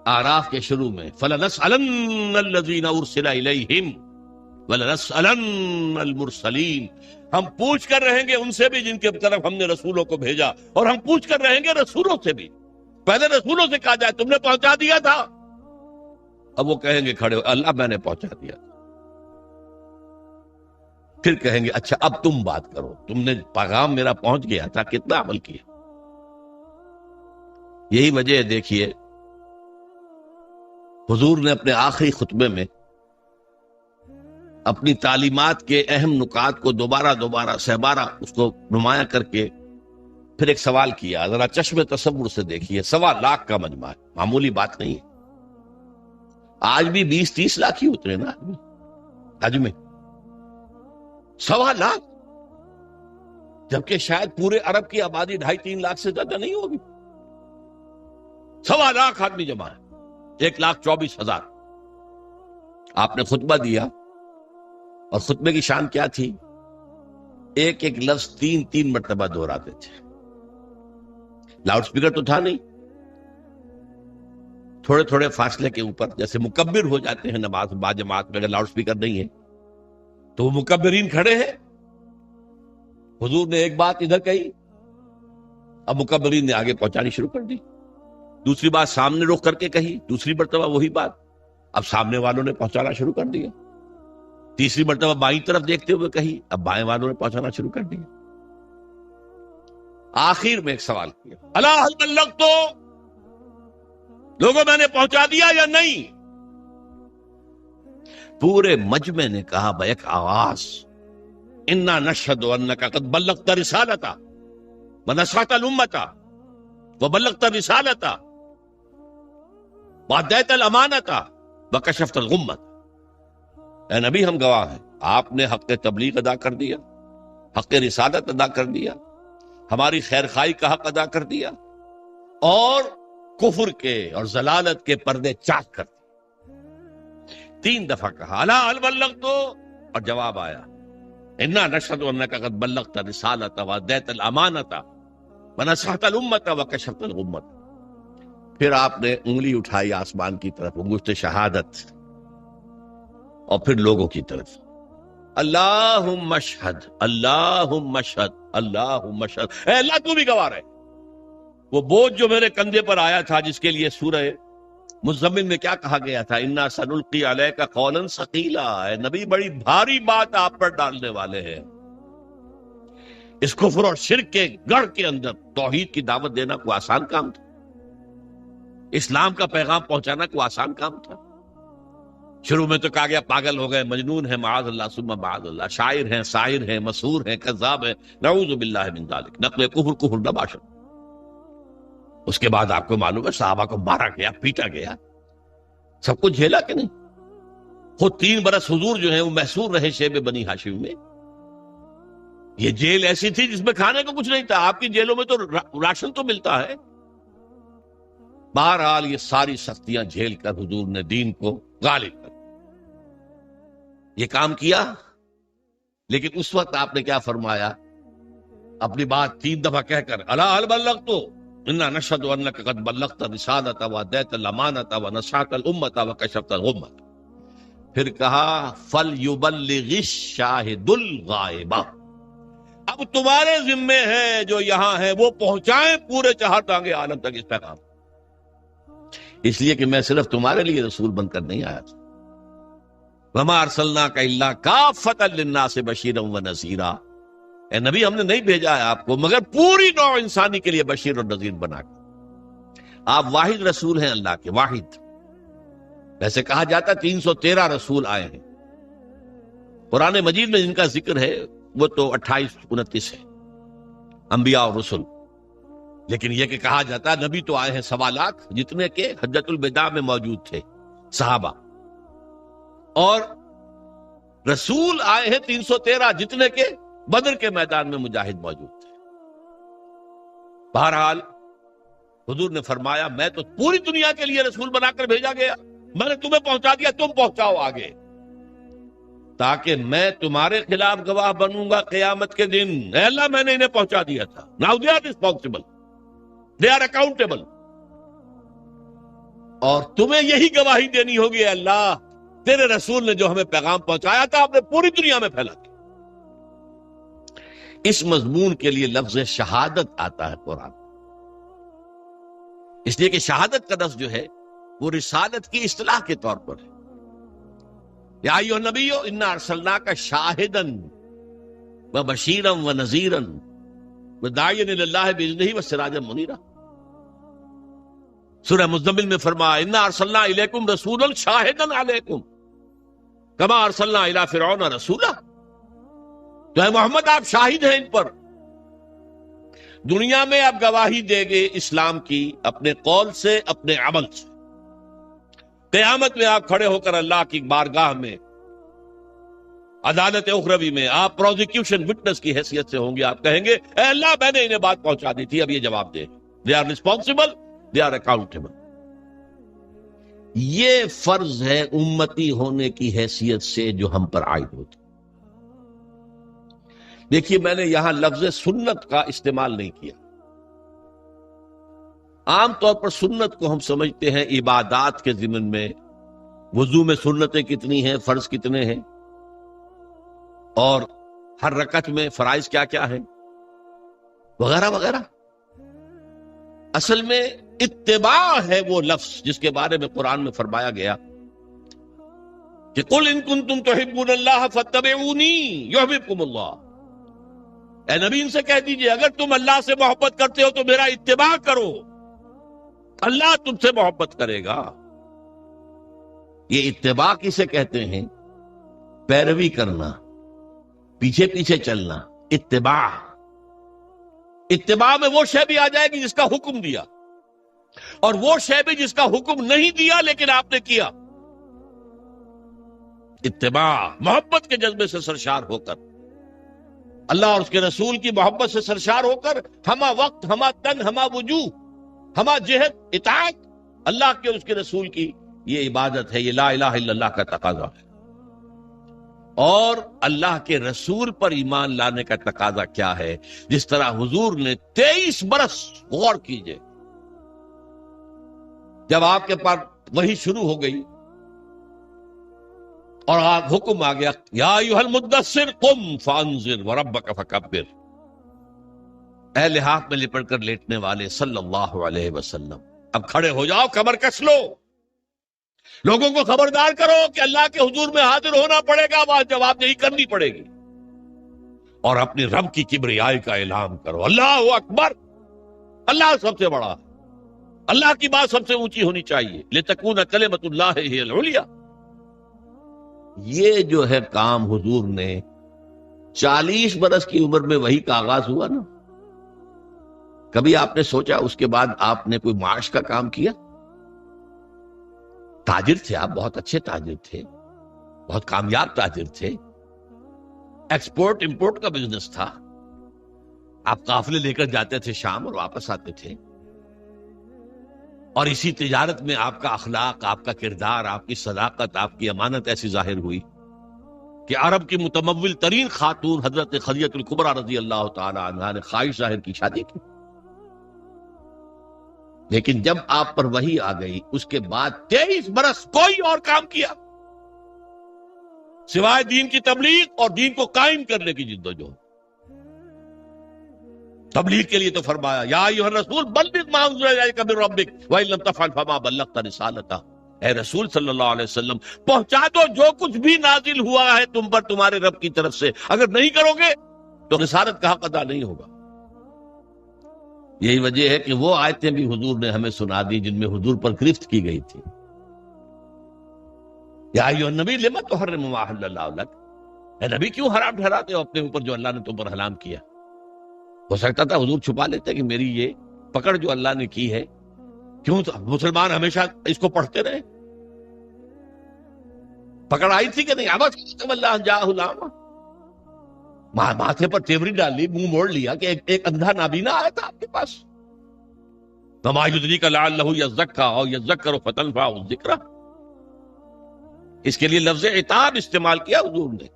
اعراف کے شروع میں، فَلَنَسْأَلَنَّ الَّذِينَ أُرْسِلَ إِلَيْهِمْ وَلَنَسْأَلَنَّ الْمُرْسَلِينَ، ہم پوچھ کر رہیں گے ان سے بھی جن کے طرف ہم نے رسولوں کو بھیجا، اور ہم پوچھ کر رہیں گے رسولوں سے بھی۔ پہلے رسولوں سے کہا جائے تم نے پہنچا دیا تھا، اب وہ کہیں گے کھڑے ہو اللہ میں نے پہنچا دیا، پھر کہیں گے اچھا اب تم بات کرو، تم نے پیغام میرا پہنچ گیا تھا، کتنا عمل کیا۔ یہی وجہ ہے، دیکھیے حضور نے اپنے آخری خطبے میں اپنی تعلیمات کے اہم نکات کو دوبارہ سہ بارہ اس کو نمایاں کر کے پھر ایک سوال کیا۔ ذرا چشم تصور سے دیکھیے، 1.25 لاکھ کا مجمع ہے، معمولی بات نہیں ہے۔ آج بھی 20-30 لاکھ ہی اترے نا حج میں، 1.25 لاکھ، جبکہ شاید پورے عرب کی آبادی 2.5-3 لاکھ سے زیادہ نہیں ہوگی۔ 1.25 لاکھ آدمی جمع ہے، 1,24,000۔ آپ نے خطبہ دیا، اور خطبے کی شان کیا تھی؟ ایک ایک لفظ 3 مرتبہ دہراتے تھے۔ لاؤڈ اسپیکر تو تھا نہیں، تھوڑے تھوڑے فاصلے کے اوپر جیسے مکبر ہو جاتے ہیں نماز با جماعت میں، اگر لاؤڈ اسپیکر نہیں ہے تو وہ مکبرین کھڑے ہیں. حضور نے ایک بات ادھر کہی، اب مکبرین نے آگے پہنچانی شروع کر دی. دوسری بات سامنے رخ کر کے کہی، دوسری مرتبہ وہی بات، اب سامنے والوں نے پہنچانا شروع کر دیا. تیسری مرتبہ بائیں طرف دیکھتے ہوئے کہی، اب بائیں والوں نے پہنچانا شروع کر دیا. آخر میں ایک سوال کیا، الا ہل بلغت، لوگوں میں نے پہنچا دیا یا نہیں؟ پورے مجمع نے کہا بیک آواز، انا نشہد انک قد بلغت رسالتا ونصحت الامتا وبلغت رسالتا وادیت الامانتا وکشفت الغمۃ. اے نبی ہم گواہ ہیں، آپ نے حق تبلیغ ادا کر دیا، حق رسالت ادا کر دیا، ہماری خیر خواہی کا حق ادا کر دیا، اور کفر کے اور ضلالت کے پردے چاک کر دیے. 3 دفعہ کہا الا ہل بلغت، اور جواب آیا انا نشہد انک قد بلغت رسالۃ وادیت الامانۃ ونصحت الامۃ وکشفت الغمۃ. پھر آپ نے انگلی اٹھائی آسمان کی طرف، انگشت شہادت، اور پھر لوگوں کی طرف، اللہم اشہد اللہم اشہد اللہم اشہد، اے اللہ تو بھی گواہ رہے. وہ بوجھ جو میرے کندھے پر آیا تھا، جس کے لیے سورہ مزمل میں کیا کہا گیا تھا، انا سنلقی علیک قولا ثقیلا، اے نبی بڑی بھاری بات آپ پر ڈالنے والے ہیں. اس کفر اور شرک کے گڑھ کے اندر توحید کی دعوت دینا کوئی آسان کام تھا؟ اسلام کا پیغام پہنچانا کوئی آسان کام تھا؟ شروع میں تو کہا گیا پاگل ہو گئے، مجنون ہیں، معاذ اللہ ثم معاذ اللہ، شاعر ہیں، ساحر ہیں، مسحور ہیں، کذاب ہیں، نعوذ باللہ من ذالک، نقل کفر نہ باشد. اس کے بعد آپ کو معلوم ہے صحابہ کو مارا گیا، پیٹا گیا، سب کچھ جھیلا کہ نہیں؟ خود 3 برس حضور جو ہیں وہ محصور رہے شیب بنی ہاشم میں. یہ جیل ایسی تھی جس میں کھانے کو کچھ نہیں تھا، آپ کی جیلوں میں تو راشن تو ملتا ہے. بہرحال یہ ساری سختیاں جھیل کر حضور نے دین کو غالب کر یہ کام کیا. لیکن اس وقت آپ نے کیا فرمایا؟ اپنی بات 3 دفعہ کہہ کر الا ہل بلغت انا نشہد انک قد بلغت رسالۃ وادیت الامانۃ ونصحت الامۃ وکشفت الغمۃ. پھر کہا فلیبلغ الشاہد الغائب، اب تمہارے ذمے ہے جو یہاں ہے وہ پہنچائیں پورے 4 ٹانگے عالم تک اس پیغام. اس لیے کہ میں صرف تمہارے لیے رسول بن کر نہیں آیا تھا. وما ارسلناک الا کافۃ للناس بشیرا ونذیرا، اے نبی ہم نے نہیں بھیجا ہے آپ کو مگر پوری نوع انسانی کے لیے بشیر اور نذیر بنا کے. آپ واحد رسول ہیں اللہ کے، واحد. ویسے کہا جاتا 313 رسول آئے ہیں. قرآن مجید میں جن کا ذکر ہے وہ تو 28-29 ہے، انبیاء اور رسل. لیکن یہ کہ کہا جاتا نبی تو آئے ہیں 1.25 لاکھ، جتنے کہ حجۃ الوداع میں موجود تھے صحابہ، اور رسول آئے ہیں 313، جتنے کہ بدر کے میدان میں مجاہد موجود تھے. بہرحال حضور نے فرمایا میں تو پوری دنیا کے لیے رسول بنا کر بھیجا گیا، میں نے تمہیں پہنچا دیا، تم پہنچاؤ آگے، تاکہ میں تمہارے خلاف گواہ بنوں گا قیامت کے دن. اے اللہ میں نے انہیں پہنچا دیا تھا. Now they are responsible, they are accountable, اور تمہیں یہی گواہی دینی ہوگی اے اللہ تیرے رسول نے جو ہمیں پیغام پہنچایا تھا آپ نے پوری دنیا میں پھیلا دیا. اس مضمون کے لیے لفظ شہادت آتا ہے قرآن، اس لیے کہ شہادت کا لفظ جو ہے وہ رسالت کی اصطلاح کے طور پر ہے. یا ایھا النبی انا ارسلناک شاہدا وبشیرا ونذیرا وداعیا الی اللہ باذنہ وسراجا منیرا. سورہ مزمل میں فرمایا انا ارسلنا الیکم رسولا شاہدا علیکم کما ارسلنا الی فرعون رسولا. تو اے محمد آپ شاہد ہیں ان پر، دنیا میں آپ گواہی دیں گے اسلام کی اپنے قول سے، اپنے عمل سے. قیامت میں آپ کھڑے ہو کر اللہ کی بارگاہ میں عدالت اخروی میں آپ پروزیکیوشن وٹنس کی حیثیت سے ہوں گے. آپ کہیں گے اے اللہ میں نے انہیں بات پہنچا دی تھی، اب یہ جواب دے. They are responsible, they are accountable. یہ فرض ہے امتی ہونے کی حیثیت سے جو ہم پر عائد ہوتی. دیکھیے میں نے یہاں لفظ سنت کا استعمال نہیں کیا. عام طور پر سنت کو ہم سمجھتے ہیں عبادات کے ضمن میں، وضو میں سنتیں کتنی ہیں، فرض کتنے ہیں، اور ہر رکعت میں فرائض کیا کیا ہیں، وغیرہ وغیرہ۔ اصل میں اتباع ہے وہ لفظ جس کے بارے میں قرآن میں فرمایا گیا کہ قل ان کنتم تحبون اللہ فاتبعونی یحببکم اللہ۔ اے نبی ان سے کہہ دیجئے اگر تم اللہ سے محبت کرتے ہو تو میرا اتباع کرو، اللہ تم سے محبت کرے گا۔ یہ اتباع کسے کہتے ہیں؟ پیروی کرنا، پیچھے پیچھے چلنا، اتباع۔ اتباع میں وہ شے بھی آ جائے گی جس کا حکم دیا، اور وہ شے بھی جس کا حکم نہیں دیا لیکن آپ نے کیا۔ اتباع محبت کے جذبے سے سرشار ہو کر، اللہ اور اس کے رسول کی محبت سے سرشار ہو کر، ہمہ وقت، ہمہ تن، ہمہ وجوہ، ہمہ جہت اطاعت اللہ کے اور اس کے رسول کی، یہ عبادت ہے، یہ لا الہ الا اللہ کا تقاضا ہے۔ اور اللہ کے رسول پر ایمان لانے کا تقاضا کیا ہے؟ جس طرح حضور نے 23 برس، غور کیجئے، جب آپ کے پاس وحی شروع ہو گئی اور آپ حکم آ گیا یا ایھا المدثر قم فانذر وربک فکبر، اے لحاف میں لپٹ کر لیٹنے والے صلی اللہ علیہ وسلم، اب کھڑے ہو جاؤ، کمر کس لو، لوگوں کو خبردار کرو کہ اللہ کے حضور میں حاضر ہونا پڑے گا، بات جواب نہیں کرنی پڑے گی، اور اپنے رب کی کبریائی کا اعلان کرو، اللہ اکبر، اللہ سب سے بڑا، اللہ کی بات سب سے اونچی ہونی چاہیے، لتکون کلمۃ اللہ ہی العلیٰ۔ یہ جو ہے کام حضور نے 40 برس کی عمر میں وہی کا آغاز ہوا نا، کبھی آپ نے سوچا اس کے بعد آپ نے کوئی معاش کا کام کیا؟ تاجر تھے آپ، بہت اچھے تاجر تھے، بہت کامیاب تاجر تھے، ایکسپورٹ امپورٹ کا بزنس تھا، آپ قافلے لے کر جاتے تھے شام اور واپس آتے تھے، اور اسی تجارت میں آپ کا اخلاق، آپ کا کردار، آپ کی صداقت، آپ کی امانت ایسی ظاہر ہوئی کہ عرب کی متمول ترین خاتون حضرت خدیجہ الکبریٰ رضی اللہ تعالی عنہا نے خواہش ظاہر کی شادی کی۔ لیکن جب آپ پر وحی آ گئی اس کے بعد 23 برس کوئی اور کام کیا سوائے دین کی تبلیغ اور دین کو قائم کرنے کی جدوجہد۔ تبلیغ کے لیے تو فرمایا یا ایھا الرسول بلغ ما انزل الیک من ربک وان لم تفعل فما بلغت رسالتہ، اے رسول صلی اللہ علیہ وسلم پہنچا دو جو کچھ بھی نازل ہوا ہے تم پر تمہارے رب کی طرف سے، اگر نہیں کرو گے تو رسالت کا حق ادا نہیں ہوگا۔ یہی وجہ ہے کہ وہ آیتیں بھی حضور نے ہمیں سنا دی جن میں حضور پر گرفت کی گئی تھی، یا ایھا النبی لما تحرم ما احل اللہ لک، اے نبی کیوں حرام ٹھہراتے ہو اپنے اوپر جو اللہ نے تم پر حرام کیا؟ ہو سکتا تھا حضور چھپا لیتے کہ میری یہ پکڑ جو اللہ نے کی ہے، کیوں مسلمان ہمیشہ اس کو پڑھتے رہے؟ پکڑ آئی تھی کہ نہیں؟ اللہ جاءہ الأعمى، ماتھے پر تیوری ڈال لی، منہ موڑ لیا کہ ایک اندھا نابینا آیا تھا آپ کے پاس، وما یدریک لعلہ یزکیٰ او یذکر فتنفعہ الذکریٰ، اس کے لیے لفظ عتاب استعمال کیا حضور نے۔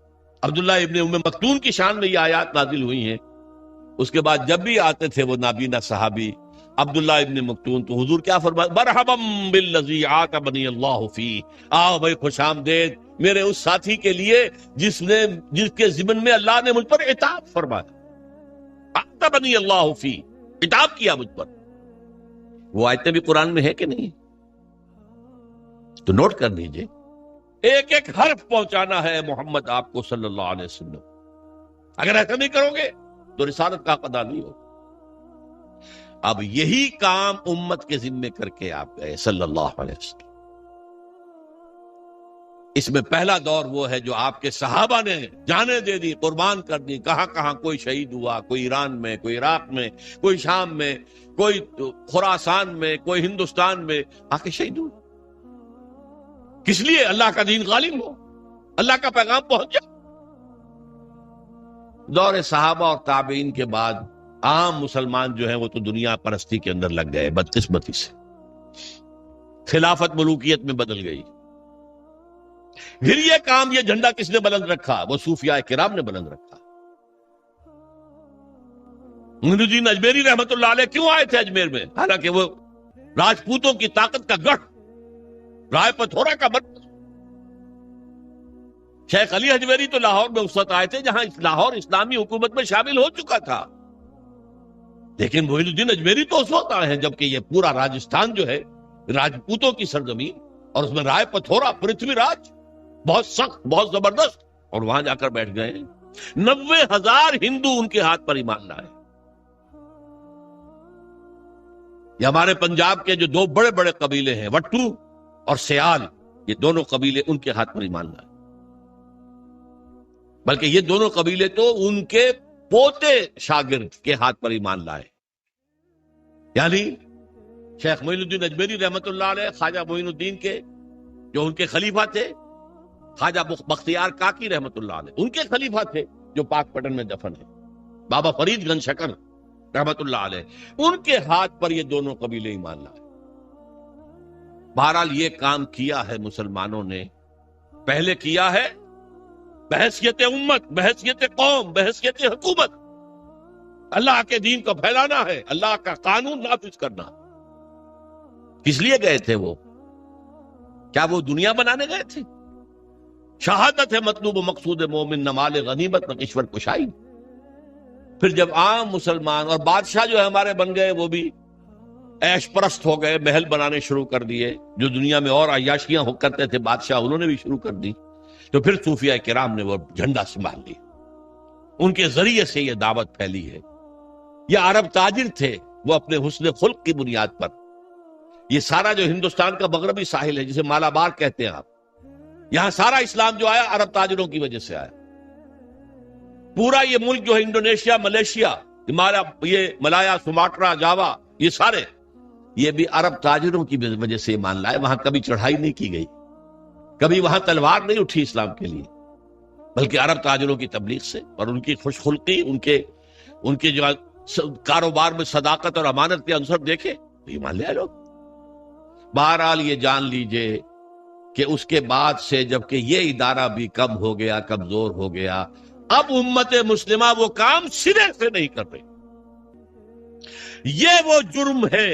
عبداللہ ابن ام مکتوم کی شان میں یہ آیات نازل ہوئی ہیں، اس کے بعد جب بھی آتے تھے وہ نابینا صحابی عبداللہ ابن مکتوم تو حضور کیا فرماتے؟ مرحبا بالذی عاتبنی اللہ فیہ، آؤ بھائی خوش آمدید میرے اس ساتھی کے لیے جس کے ضمن میں اللہ نے مجھ پر عتاب فرمایا، عاتبنی اللہ فیہ، عتاب کیا مجھ پر۔ وہ آیتیں بھی قرآن میں ہے کہ نہیں؟ تو نوٹ کر لیجئے، ایک ایک حرف پہنچانا ہے محمد آپ کو صلی اللہ علیہ وسلم، اگر ایسا نہیں کرو گے تو رسالت کا ادا نہیں ہوگا۔ اب یہی کام امت کے ذمے کر کے آپ گئے صلی اللہ علیہ وسلم۔ اس میں پہلا دور وہ ہے جو آپ کے صحابہ نے جانیں دے دی، قربان کر دی، کہاں کہاں کوئی شہید ہوا، کوئی ایران میں، کوئی عراق میں، کوئی شام میں، کوئی خراسان میں، کوئی ہندوستان میں آ کے شہید ہوئے۔ کس لیے؟ اللہ کا دین غالب ہو، اللہ کا پیغام پہنچ جائے۔ دور صحابہ اور تابعین کے بعد عام مسلمان جو ہیں وہ تو دنیا پرستی کے اندر لگ گئے بدقسمتی سے، خلافت ملوکیت میں بدل گئی۔ پھر یہ کام، یہ جھنڈا کس نے بلند رکھا؟ وہ صوفیاء کرام نے بلند رکھا۔ معین الدین اجمیری رحمت اللہ علیہ کیوں آئے تھے اجمیر میں؟ حالانکہ وہ راجپوتوں کی طاقت کا گڑھ، رائے پتھورا کا مرکز۔ شیخ علی حجویری تو لاہور میں اس وقت آئے تھے جہاں لاہور اسلامی حکومت میں شامل ہو چکا تھا، لیکن معین الدین اجمیری تو اس وقت آئے ہیں جبکہ یہ پورا راجستھان جو ہے راجپوتوں کی سرزمین، اور اس میں رائے پتھورا، پرتھوی راج بہت سخت، بہت زبردست، اور وہاں جا کر بیٹھ گئے۔ 90,000 ہندو ان کے ہاتھ پر ایمان لائے۔ یہ ہمارے پنجاب کے جو دو بڑے بڑے قبیلے ہیں، وٹو اور سیال، یہ دونوں قبیلے ان کے ہاتھ پر ایمان لائے، بلکہ یہ دونوں قبیلے تو ان کے پوتے شاگرد کے ہاتھ پر ایمان لائے۔ یعنی شیخ معین الدین اجمیری رحمت اللہ علیہ، خواجہ معین الدین کے جو ان کے خلیفہ تھے، خواجہ بختیار کاکی رحمت اللہ علیہ ان کے خلیفہ تھے جو پاک پٹن میں دفن ہے، بابا فرید گنج شکر رحمت اللہ علیہ، ان کے ہاتھ پر یہ دونوں قبیلے ایمان لائے۔ بہرحال یہ کام کیا ہے مسلمانوں نے، پہلے کیا ہے بحیثیت امت، بحیثیت قوم، بحیثیت حکومت، اللہ کے دین کو پھیلانا ہے، اللہ کا قانون نافذ کرنا۔ کس لیے گئے تھے وہ؟ کیا وہ دنیا بنانے گئے تھے؟ شہادت ہے مطلوب و مقصود مومن، نہ مال غنیمت نہ کشور کشائی۔ پھر جب عام مسلمان اور بادشاہ جو ہے ہمارے بن گئے، وہ بھی عیش پرست ہو گئے، محل بنانے شروع کر دیے، جو دنیا میں اور عیاشیاں ہو کرتے تھے بادشاہ انہوں نے بھی شروع کر دی، تو پھر صوفیاء کرام نے وہ جھنڈا سنبھال لیا، ان کے ذریعے سے یہ دعوت پھیلی ہے۔ یہ عرب تاجر تھے، وہ اپنے حسن خلق کی بنیاد پر، یہ سارا جو ہندوستان کا مغربی ساحل ہے جسے مالابار کہتے ہیں آپ، یہاں سارا اسلام جو آیا عرب تاجروں کی وجہ سے آیا۔ پورا یہ ملک جو ہے انڈونیشیا، ملیشیا، یہ ملایا، سماٹرا، جاوا، یہ سارے یہ بھی عرب تاجروں کی وجہ سے ایمان لائے۔ وہاں کبھی چڑھائی نہیں کی گئی، کبھی وہاں تلوار نہیں اٹھی اسلام کے لیے، بلکہ عرب تاجروں کی تبلیغ سے اور ان کی خوش خلقی، ان کے جو کاروبار میں صداقت اور امانت کے عنصر دیکھے تو ایمان لے آئے لوگ۔ بہرحال یہ جان لیجئے کہ اس کے بعد سے جبکہ یہ ادارہ بھی کم ہو گیا، کمزور ہو گیا، اب امت مسلمہ وہ کام سرے سے نہیں کر رہی۔ یہ وہ جرم ہے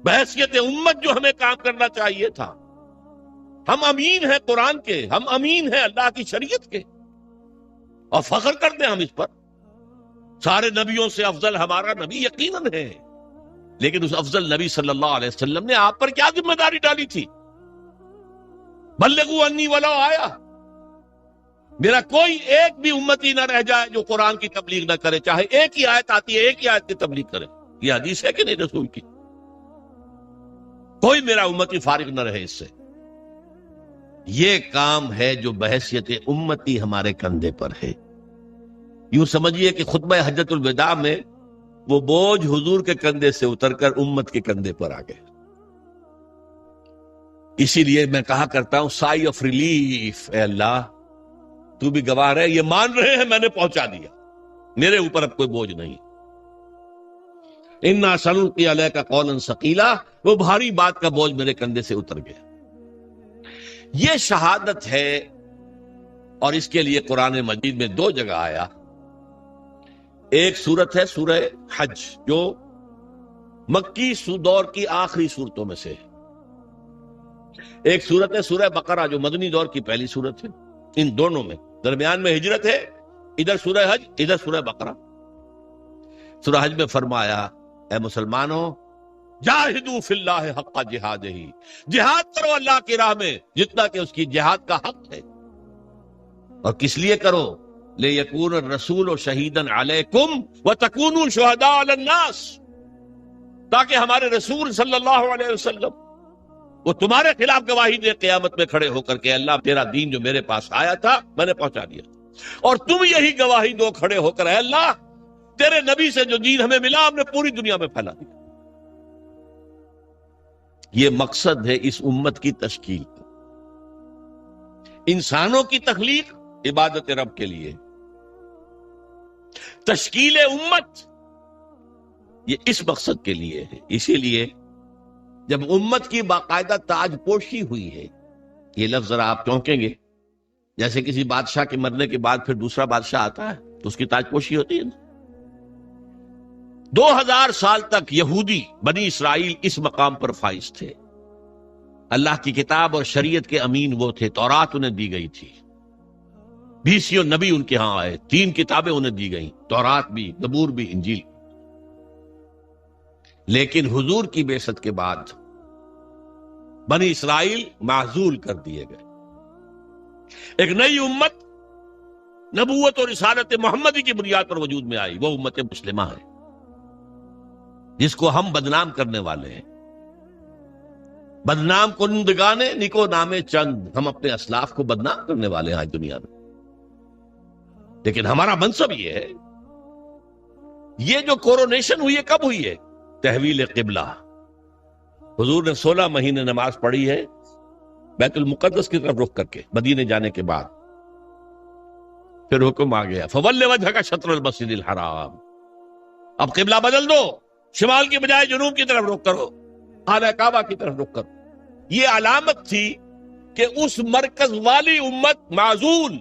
بحیثیت امت جو ہمیں کام کرنا چاہیے تھا۔ ہم امین ہیں قرآن کے، ہم امین ہیں اللہ کی شریعت کے، اور فخر کرتے ہیں ہم اس پر۔ سارے نبیوں سے افضل ہمارا نبی یقیناً ہے، لیکن اس افضل نبی صلی اللہ علیہ وسلم نے آپ پر کیا ذمہ داری ڈالی تھی؟ بلغوا انی ولو آیا، میرا کوئی ایک بھی امتی نہ رہ جائے جو قرآن کی تبلیغ نہ کرے، چاہے ایک ہی آیت آتی ہے ایک ہی آیت کی تبلیغ کرے۔ یہ حدیث ہے کہ نہیں رسول کی؟ کوئی میرا امتی فارغ نہ رہے اس سے۔ یہ کام ہے جو بحیثیت امتی ہمارے کندھے پر ہے۔ یوں سمجھیے کہ خطبہ حجت الوداع میں وہ بوجھ حضور کے کندھے سے اتر کر امت کے کندھے پر آ گئے۔ اسی لیے میں کہا کرتا ہوں سائی آف ریلیف، اے اللہ تو بھی گواہ ہے، یہ مان رہے ہیں میں نے پہنچا دیا، میرے اوپر اب کوئی بوجھ نہیں۔ انا سنلقی علیک قولا ثقیلا، وہ بھاری بات کا بوجھ میرے کندھے سے اتر گیا۔ یہ شہادت ہے، اور اس کے لیے قرآن مجید میں 2 جگہ آیا۔ ایک سورت ہے سورہ حج جو مکی دور کی آخری صورتوں میں سے ہے، ایک سورت ہے سورہ بقرہ جو مدنی دور کی پہلی سورت ہے۔ ان دونوں میں درمیان میں ہجرت ہے، ادھر سورہ حج ادھر سورہ بقرہ۔ سورہ حج میں فرمایا اے مسلمانوں جاہدوا فی اللہ حق جہادہ، جہاد کرو اللہ کی راہ میں جتنا کہ اس کی جہاد کا حق ہے، اور کس لیے کرو؟ لِیَکُونَ الرَّسُولُ شَهِیدًا عَلَیکُمْ وَتَکُونُوا شُہَدَاءَ عَلَى النَّاسِ، تاکہ ہمارے رسول صلی اللہ علیہ وسلم وہ تمہارے خلاف گواہی دے قیامت میں کھڑے ہو کر کے اللہ تیرا دین جو میرے پاس آیا تھا میں نے پہنچا دیا، اور تم یہی گواہی دو کھڑے ہو کر اے اللہ تیرے نبی سے جو دین ہمیں ملا ہم نے پوری دنیا میں پھیلا دیا۔ یہ مقصد ہے اس امت کی تشکیل، انسانوں کی تخلیق عبادت رب کے لیے، تشکیل امت یہ اس مقصد کے لیے ہے۔ اسی لیے جب امت کی باقاعدہ تاج پوشی ہوئی ہے، یہ لفظ ذرا آپ چونکیں گے، جیسے کسی بادشاہ کے مرنے کے بعد پھر دوسرا بادشاہ آتا ہے تو اس کی تاج پوشی ہوتی ہے نا، 2000 سال تک یہودی بنی اسرائیل اس مقام پر فائز تھے. اللہ کی کتاب اور شریعت کے امین وہ تھے. تورات انہیں دی گئی تھی. 20 نبی ان کے ہاں آئے. 3 کتابیں انہیں دی گئیں, تورات بھی, زبور بھی, انجیل. لیکن حضور کی بعثت کے بعد بنی اسرائیل معزول کر دیے گئے. ایک نئی امت نبوت اور رسالت محمدی کی بنیاد پر وجود میں آئی. وہ امت مسلمہ ہے جس کو ہم بدنام کرنے والے ہیں. بدنام کنندگانے نکو نامے چند. ہم اپنے اسلاف کو بدنام کرنے والے ہیں آج دنیا میں. لیکن ہمارا منصب یہ ہے, یہ جو کورونیشن ہوئی ہے کب ہوئی ہے؟ تحویل قبلہ. حضور نے 16 مہینے نماز پڑھی ہے بیت المقدس کی طرف رخ کر کے مدینے جانے کے بعد. پھر حکم آ گیا فول وجہک شطر المسجد الحرام. اب قبلہ بدل دو, شمال کی بجائے جنوب کی طرف رخ کرو, خانہ کعبہ کی طرف رخ کرو. یہ علامت تھی کہ اس مرکز والی امت معزول.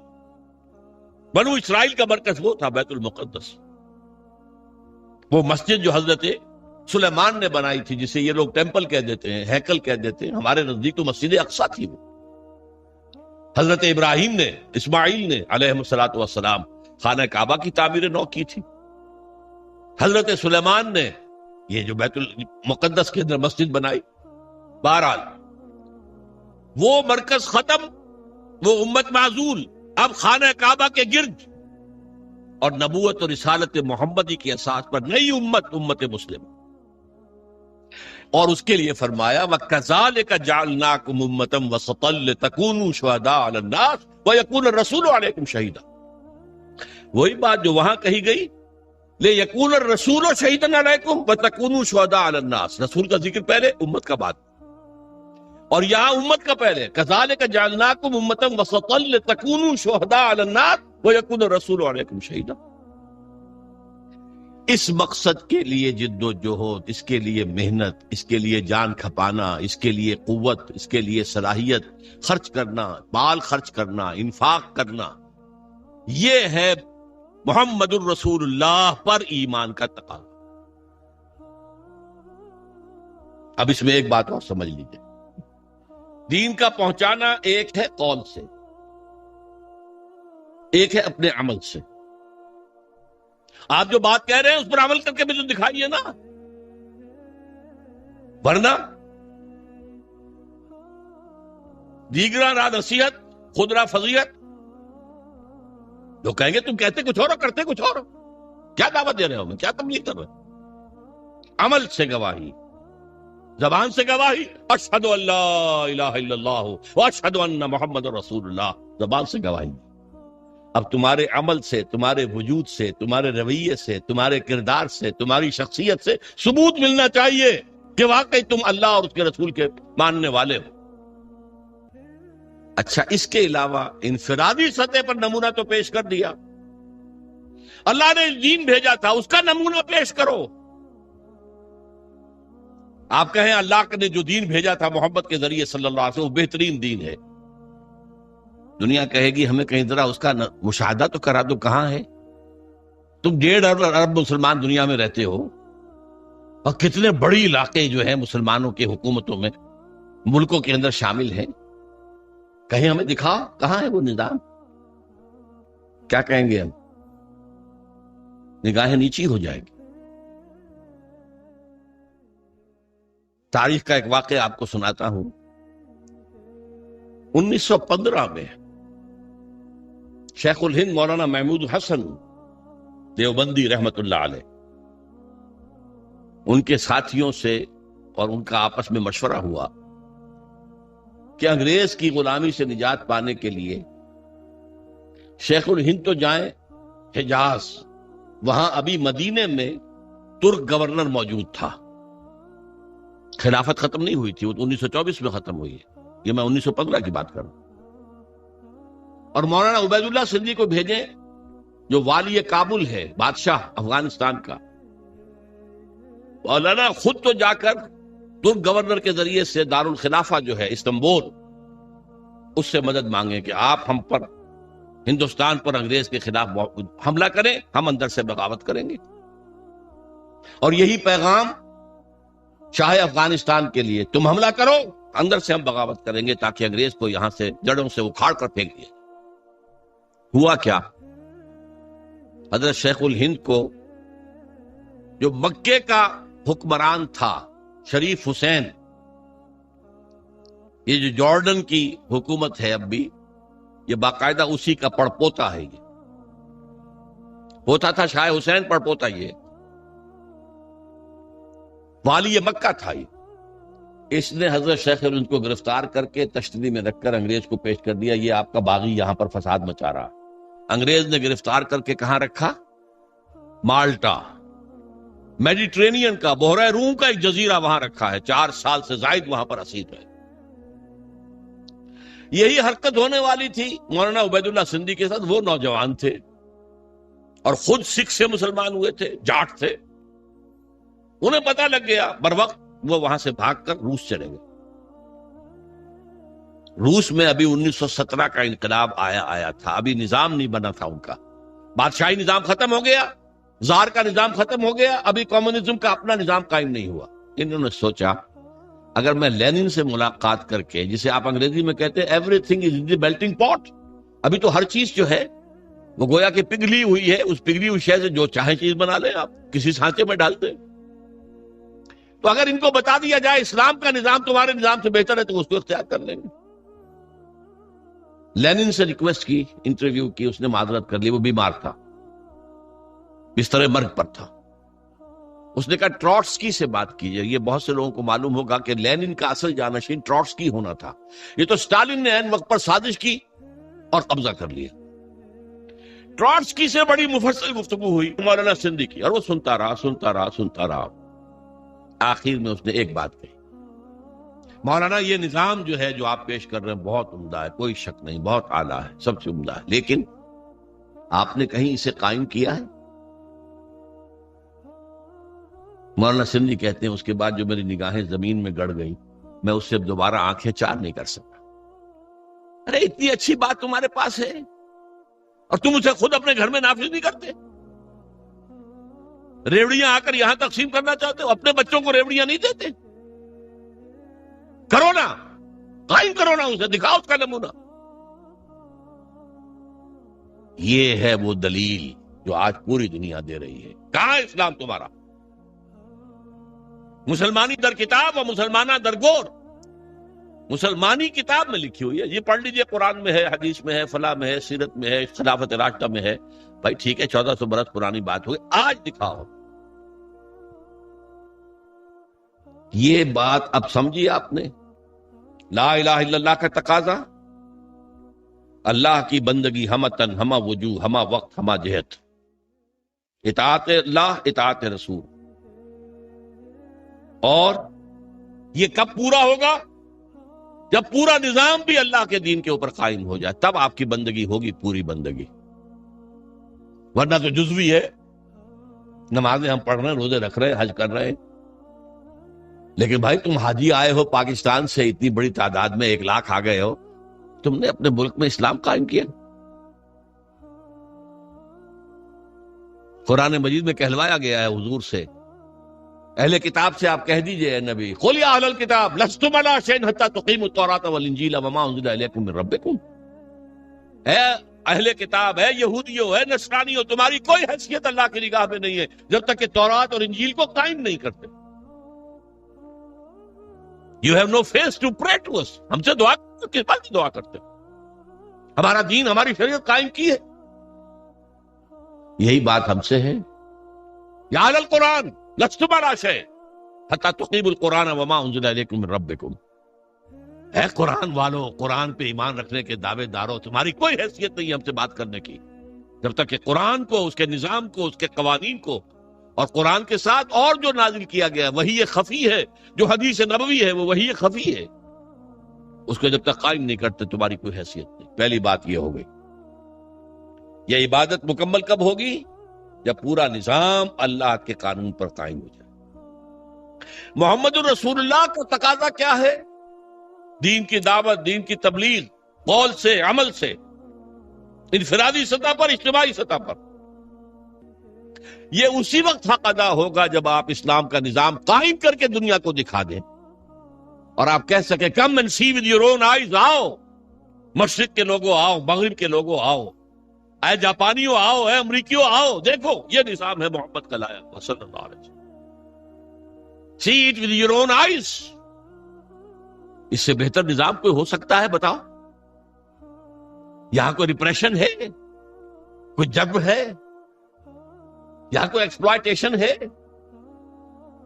بنو اسرائیل کا مرکز وہ تھا بیت المقدس. وہ مسجد جو حضرت سلیمان نے بنائی تھی, جسے یہ لوگ ٹیمپل کہہ دیتے ہیں, ہیکل کہہ دیتے ہیں, ہمارے نزدیک تو مسجد اقصی تھی. وہ حضرت ابراہیم نے, اسماعیل نے علیہ الصلوۃ والسلام خانہ کعبہ کی تعمیر نو کی تھی. حضرت سلیمان نے یہ جو بیت المقدس کے اندر مسجد بنائی. بہرحال وہ مرکز ختم, وہ امت معزول. اب خانہ کعبہ کے گرد اور نبوت اور رسالت محمدی کے اساس پر نئی امت, امت مسلم. اور اس کے لیے فرمایا وَكَذَلِكَ جَعَلْنَاكُمْ أُمَّةً وَسَطًا لِتَكُونُوا شُهَدَاءَ عَلَى النَّاسِ وَيَكُونَ الرَّسُولُ عَلَيْكُمْ شَهِيدًا. وہی بات جو وہاں کہی گئی لِيَكُونَ الرَّسُولُ شَهِيدًا عَلَيْكُمْ وَتَكُونُوا شُهَدَاءَ عَلَى النَّاسِ. رسول کا ذکر پہلے, امت کا بعد. اور یہاں امت کا پہلے كَذَلِكَ جَعَلْنَاكُمْ أُمَّةً وَسَطًا لِتَكُونُوا شُهَدَاءَ عَلَى النَّاسِ وَيَكُونَ الرَّسُولُ عَلَيْكُمْ شَهِيدًا. اس مقصد کے لیے جد و جہد, اس کے لیے محنت, اس کے لیے جان کھپانا, اس کے لیے قوت, اس کے لیے صلاحیت خرچ کرنا, مال خرچ کرنا, انفاق کرنا, یہ ہے محمد الرسول اللہ پر ایمان کا تقاضا. اب اس میں ایک بات اور سمجھ لیجیے. دین کا پہنچانا ایک ہے قول سے, ایک ہے اپنے عمل سے. آپ جو بات کہہ رہے ہیں اس پر عمل کر کے بھی تو دکھائیے نا, ورنہ دیگرا را نصیحت خود را فضیحت. جو کہیں گے تم کہتے کچھ اور کرتے کچھ اور, کیا دعوت دے رہے ہو, میں کیا تبلیغ کر رہے ہو؟ عمل سے گواہی, زبان سے گواہی اشہد ان لا الہ الا اللہ واشہد ان محمد رسول اللہ, زبان سے گواہی. اب تمہارے عمل سے, تمہارے وجود سے, تمہارے رویے سے, تمہارے کردار سے, تمہاری شخصیت سے ثبوت ملنا چاہیے کہ واقعی تم اللہ اور اس کے رسول کے ماننے والے ہو. اچھا, اس کے علاوہ انفرادی سطح پر نمونہ تو پیش کر دیا. اللہ نے دین بھیجا تھا, اس کا نمونہ پیش کرو. آپ کہیں اللہ نے جو دین بھیجا تھا محمد کے ذریعے صلی اللہ علیہ وسلم وہ بہترین دین ہے. دنیا کہے گی ہمیں کہیں ذرا اس کا مشاہدہ تو کرا دو, کہاں ہے؟ تم 1.5 ارب مسلمان دنیا میں رہتے ہو, اور کتنے بڑی علاقے جو ہیں مسلمانوں کے حکومتوں میں, ملکوں کے اندر شامل ہیں. کہیں ہمیں دکھاؤ کہاں ہے وہ نظام. کیا کہیں گے ہم؟ نگاہیں نیچی ہو جائے گی. تاریخ کا ایک واقعہ آپ کو سناتا ہوں. 1915 میں شیخ الہند مولانا محمود حسن دیوبندی رحمت اللہ علیہ, ان کے ساتھیوں سے اور ان کا آپس میں مشورہ ہوا کہ انگریز کی غلامی سے نجات پانے کے لیے شیخ الہند تو جائیں حجاز, وہاں ابھی مدینے میں ترک گورنر موجود تھا. خلافت ختم نہیں ہوئی تھی, وہ 1924 میں ختم ہوئی ہے, یہ میں 1915 کی بات کر رہا ہوں. اور مولانا عبید اللہ سندھی کو بھیجیں جو والی کابل ہے, بادشاہ افغانستان کا. مولانا خود تو جا کر ترک گورنر کے ذریعے سے دارالخلافہ جو ہے استنبول, اس سے مدد مانگیں کہ آپ ہم پر, ہندوستان پر انگریز کے خلاف حملہ کریں, ہم اندر سے بغاوت کریں گے. اور یہی پیغام شاہ افغانستان کے لیے، تم حملہ کرو، اندر سے ہم بغاوت کریں گے تاکہ انگریز کو یہاں سے جڑوں سے اکھاڑ کر پھینک دیا۔ ہوا کیا؟ حضرت شیخ الہند کو جو مکے کا حکمران تھا شریف حسین، یہ جو جارڈن کی حکومت ہے اب بھی، یہ باقاعدہ اسی کا پڑپوتا ہے، یہ ہوتا تھا شاہ حسین پڑپوتا، یہ والی مکہ تھا۔ یہ اس نے حضرت شیخ الہند کو گرفتار کر کے تشتری میں رکھ کر انگریز کو پیش کر دیا، یہ آپ کا باغی یہاں پر فساد مچا رہا۔ انگریز نے گرفتار کر کے کہاں رکھا؟ مالٹا، میڈیٹرینین کا، بحیرہ روم کا ایک جزیرہ وہاں رکھا ہے، 4 سال سے زائد وہاں پر اسیر ہے۔ یہی حرکت ہونے والی تھی مولانا عبید اللہ سندھی کے ساتھ۔ وہ نوجوان تھے اور خود سکھ سے مسلمان ہوئے تھے، جاٹ تھے، انہیں پتہ لگ گیا، بروقت وہ وہاں سے بھاگ کر روس چلے گئے۔ روس میں ابھی 1917 کا انقلاب آیا تھا، ابھی نظام نہیں بنا تھا ان کا، بادشاہی نظام ختم ہو گیا، زار کا نظام ختم ہو گیا، ابھی کمیونزم کا اپنا نظام قائم نہیں ہوا۔ انہوں نے سوچا اگر میں لینن سے ملاقات کر کے، جسے آپ انگریزی میں کہتے ہیں every thing is in the melting پاٹ، ابھی تو ہر چیز جو ہے وہ گویا کہ پگھلی ہوئی ہے، اس پگھلی ہوئی شے سے جو چاہے چیز بنا لیں آپ، کسی سانچے میں ڈال دیں۔ تو اگر ان کو بتا دیا جائے اسلام کا نظام تمہارے نظام سے بہتر ہے تو اس کو اختیار کر لیں گے۔ لینن سے ریکویسٹ کی، انٹرویو کی، اس نے معذرت کر لی، وہ بیمار تھا، بستر مرگ پر تھا۔ اس نے کہا ٹروٹسکی سے بات کیجئے۔ یہ بہت سے لوگوں کو معلوم ہوگا کہ لینن کا اصل جانشین ٹروٹسکی ہونا تھا، یہ تو اسٹالن نے عین وقت پر سازش کی اور قبضہ کر لیا۔ ٹروٹسکی سے بڑی مفصل گفتگو ہوئی مولانا سندھی کی، اور وہ سنتا رہا۔ آخر میں اس نے ایک بات کہی، مولانا یہ نظام جو ہے جو آپ پیش کر رہے ہیں بہت عمدہ ہے، کوئی شک نہیں، بہت اعلیٰ ہے، سب سے عمدہ ہے، لیکن آپ نے کہیں اسے قائم کیا ہے؟ مولانا سندھی کہتے ہیں اس کے بعد جو میری نگاہیں زمین میں گڑ گئیں، میں اس سے دوبارہ آنکھیں چار نہیں کر سکتا۔ ارے اتنی اچھی بات تمہارے پاس ہے اور تم اسے خود اپنے گھر میں نافذ نہیں کرتے، ریوڑیاں آ کر یہاں تقسیم کرنا چاہتے ہو، اپنے بچوں کو ریوڑیاں نہیں دیتے؟ کرو نا، قائم کرو نا، اسے دکھاؤ اس کا نمونہ۔ یہ ہے وہ دلیل جو آج پوری دنیا دے رہی ہے۔ کہاں ہے اسلام تمہارا؟ مسلمانی در کتاب و مسلمانہ در گور، مسلمانی کتاب میں لکھی ہوئی ہے، یہ پڑھ لیجئے، قرآن میں ہے، حدیث میں ہے، فلاں میں ہے، سیرت میں ہے، خلافت راشدہ میں ہے۔ بھائی ٹھیک ہے، 1400 برس پرانی بات ہوئی، آج دکھاؤ۔ یہ بات اب سمجھی آپ نے؟ لا الہ الا اللہ کا تقاضا، اللہ کی بندگی ہمہ تن، ہمہ وجوہ، ہمہ وقت، ہمہ جہت، اطاعت اللہ، اطاعت رسول۔ اور یہ کب پورا ہوگا؟ جب پورا نظام بھی اللہ کے دین کے اوپر قائم ہو جائے، تب آپ کی بندگی ہوگی پوری بندگی، ورنہ تو جزوی ہے۔ نمازیں ہم پڑھ رہے ہیں، روزے رکھ رہے ہیں، حج کر رہے ہیں، لیکن بھائی تم حاجی آئے ہو پاکستان سے، اتنی بڑی تعداد میں 1 لاکھ آ گئے ہو، تم نے اپنے ملک میں اسلام قائم کیا؟ قرآن مجید میں کہلوایا گیا ہے حضور سے، اہل کتاب سے آپ کہہ دیجئے اے نبی، قل یا اہل الکتاب لستم علی شیء حتی تقیموا التوراۃ والانجیل وما انزل الیکم من ربکم۔ اے اہل کتاب، اے یہودیوں، اے نصرانیوں، تمہاری کوئی حیثیت اللہ کی نگاہ میں نہیں ہے جب تک کہ تورات اور انجیل کو قائم نہیں کرتے۔ You have no face to pray to us، ہم سے دعا کس بات کی دعا کرتے؟ ہمارا دین، ہماری شریعت قائم کی ہے، یہی بات ہم سے ہے۔ یا اہل القرآن لستم علی شیء حتی تقیموا القرآن وما انزل الیکم من ربکم۔ اے قرآن والو، قرآن پہ ایمان رکھنے کے دعوے دارو، تمہاری کوئی حیثیت نہیں ہے ہم سے بات کرنے کی جب تک کہ قرآن کو، اس کے نظام کو، اس کے قوانین کو، اور قرآن کے ساتھ اور جو نازل کیا گیا وہی خفی ہے، جو حدیث نبوی ہے وہ وہی خفی ہے، اس کو جب تک قائم نہیں کرتے تمہاری کوئی حیثیت نہیں۔ پہلی بات یہ ہو گئی۔ یہ عبادت مکمل کب ہوگی؟ جب پورا نظام اللہ کے قانون پر قائم ہو جائے۔ محمد الرسول اللہ کا تقاضا کیا ہے؟ دین کی دعوت، دین کی تبلیغ، قول سے، عمل سے، انفرادی سطح پر، اجتماعی سطح پر۔ یہ اسی وقت حق ادا ہوگا جب آپ اسلام کا نظام قائم کر کے دنیا کو دکھا دیں اور آپ کہہ سکیں come and see with your own eyes, آؤ مشرق کے لوگوں آؤ، مغرب کے لوگوں آؤ، اے جاپانیوں آؤ، اے امریکیوں آؤ، دیکھو یہ نظام ہے محمد کا لایا ہوا صلی اللہ علیہ وسلم. See it with your own eyes. اس سے بہتر نظام کوئی ہو سکتا ہے؟ بتاؤ. یہاں کوئی ریپریشن ہے؟ کوئی جبر ہے؟ یہاں کوئی ایکسپلائٹیشن ہے؟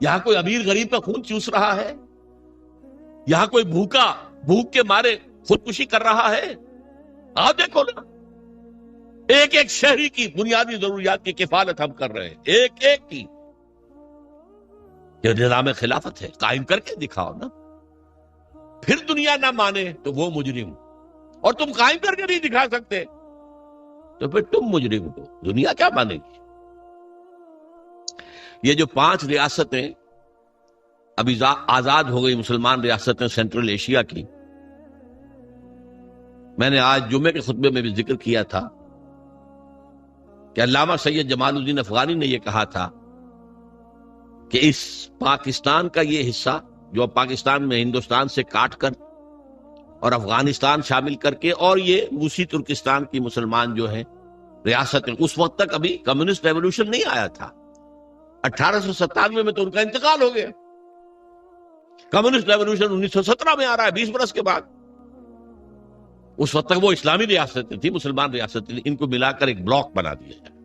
یہاں کوئی امیر غریب کا خون چوس رہا ہے؟ یہاں کوئی بھوک کے مارے خودکشی کر رہا ہے؟ آپ دیکھو نا، ایک ایک شہری کی بنیادی ضروریات کی کفالت ہم کر رہے ہیں، ایک ایک کی. یہ نظام خلافت ہے، قائم کر کے دکھاؤ نا. پھر دنیا نہ مانے تو وہ مجرم، اور تم قائم کر کے نہیں دکھا سکتے تو پھر تم مجرم ہو، دنیا کیا مانے گی؟ یہ جو 5 ریاستیں ابھی آزاد ہو گئی، مسلمان ریاستیں سینٹرل ایشیا کی، میں نے آج جمعے کے خطبے میں بھی ذکر کیا تھا کہ علامہ سید جمال الدین افغانی نے یہ کہا تھا کہ اس پاکستان کا یہ حصہ جو پاکستان میں ہندوستان سے کاٹ کر اور افغانستان شامل کر کے اور یہ روسی ترکستان کی مسلمان جو ہیں ریاستیں، اس وقت تک ابھی کمیونسٹ ریولوشن نہیں آیا تھا. 1897 میں تو ان کا انتقال ہو گیا. کمیونسٹ ریولوشن 1917 میں آ رہا ہے، 20 برس کے بعد. اس وقت تک وہ اسلامی ریاستیں تھی، مسلمان ریاستیں، ان کو ملا کر ایک بلاک بنا دیا جائے،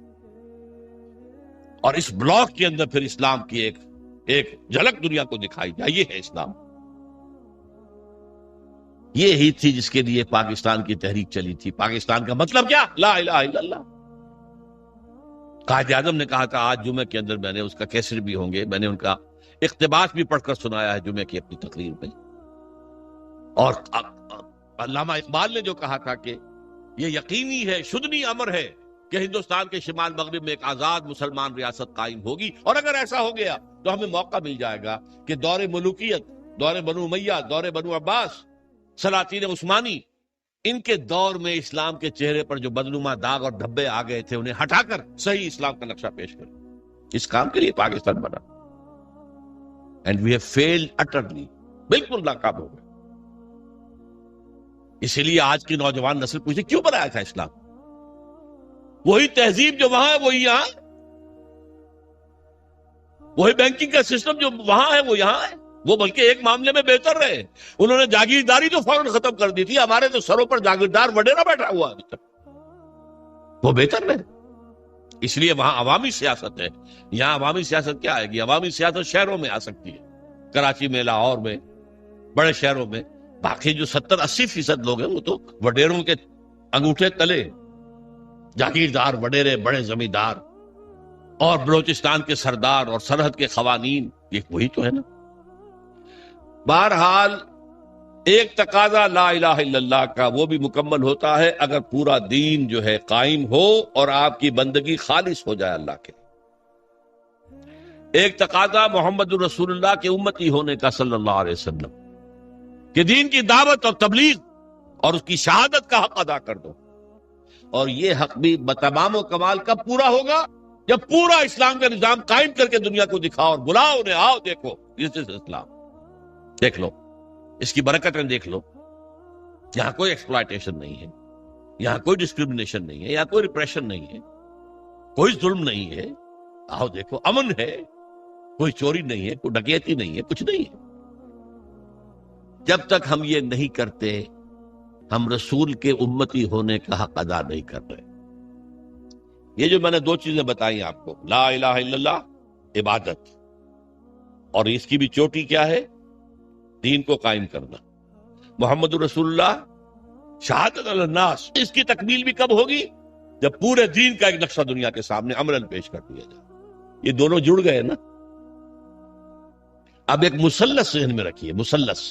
اور اس بلاک کے اندر پھر اسلام کی ایک جھلک دنیا کو دکھائی جائے. یہ ہے اسلام. یہ ہی تھی جس کے لیے پاکستان کی تحریک چلی تھی. پاکستان کا مطلب کیا؟ لا الہ الا اللہ. قائد اعظم نے کہا تھا، آج جمعے کے اندر میں نے اس کا کیسٹ بھی ہوں گے، میں نے ان کا اقتباس بھی پڑھ کر سنایا ہے جمعے کی اپنی تقریر میں. اور علامہ اقبال نے جو کہا تھا کہ یہ یقینی ہے، شدنی امر ہے کہ ہندوستان کے شمال مغرب میں ایک آزاد مسلمان ریاست قائم ہوگی، اور اگر ایسا ہو گیا تو ہمیں موقع مل جائے گا کہ دور ملوکیت، دور بنو امیہ، دور بنو عباس، سلاطین عثمانی، ان کے دور میں اسلام کے چہرے پر جو بدنما داغ اور دھبے آ گئے تھے انہیں ہٹا کر صحیح اسلام کا نقشہ پیش کریں. اس کام کے لیے پاکستان بنا، and we have failed utterly. بالکل ناکام ہو گئے. اسی لیے آج کی نوجوان نسل پوچھتے کیوں بنایا تھا اسلام؟ وہی تہذیب جو وہاں ہے وہی یہاں، وہی بینکنگ کا سسٹم جو وہاں ہے وہ یہاں ہے. وہ بلکہ ایک معاملے میں بہتر رہے، انہوں نے جاگیرداری تو فوراً ختم کر دی تھی. ہمارے تو سروں پر جاگیردار وڈیرا بیٹھا ہوا ابھی تک. وہ بہتر رہے. اس لیے وہاں عوامی سیاست ہے. یہاں عوامی سیاست کیا آئے گی؟ عوامی سیاست شہروں میں آ سکتی ہے، کراچی میں، لاہور میں، بڑے شہروں میں. باقی جو 70-80% لوگ ہیں وہ تو وڈیروں کے انگوٹھے تلے، جاگیردار وڈیرے، بڑے زمیندار اور بلوچستان کے سردار اور سرحد کے قوانین، یہ وہی تو ہے نا. بہرحال ایک تقاضا لا الہ الا اللہ کا وہ بھی مکمل ہوتا ہے اگر پورا دین جو ہے قائم ہو اور آپ کی بندگی خالص ہو جائے اللہ کے. ایک تقاضا محمد الرسول اللہ کے امتی ہونے کا صلی اللہ علیہ وسلم، کہ دین کی دعوت اور تبلیغ اور اس کی شہادت کا حق ادا کر دو. اور یہ حق بھی بتمام و کمال کب پورا ہوگا؟ جب پورا اسلام کا نظام قائم کر کے دنیا کو دکھاؤ اور بلاؤ انہیں، آؤ دیکھو this is اسلام، دیکھ لو اس کی برکتیں، دیکھ لو. یہاں کوئی ایکسپلائٹیشن نہیں ہے، یہاں کوئی ڈسکریمنیشن نہیں ہے، یہاں کوئی ریپریشن نہیں ہے، کوئی ظلم نہیں ہے. آؤ دیکھو، امن ہے، کوئی چوری نہیں ہے، کوئی ڈکیتی نہیں ہے، کچھ نہیں ہے. جب تک ہم یہ نہیں کرتے ہم رسول کے امتی ہونے کا حق ادا نہیں کر رہے. یہ جو میں نے 2 چیزیں بتائی آپ کو، لا الہ الا اللہ، عبادت، اور اس کی بھی چوٹی کیا ہے؟ دین کو قائم کرنا. محمد رسول اللہ، شہادت علی الناس، اس کی تکمیل بھی کب ہوگی؟ جب پورے دین کا ایک نقشہ دنیا کے سامنے عملاً پیش کر دیا جائے. یہ دونوں جڑ گئے نا. اب ایک مثلث ذہن میں رکھیے، مثلث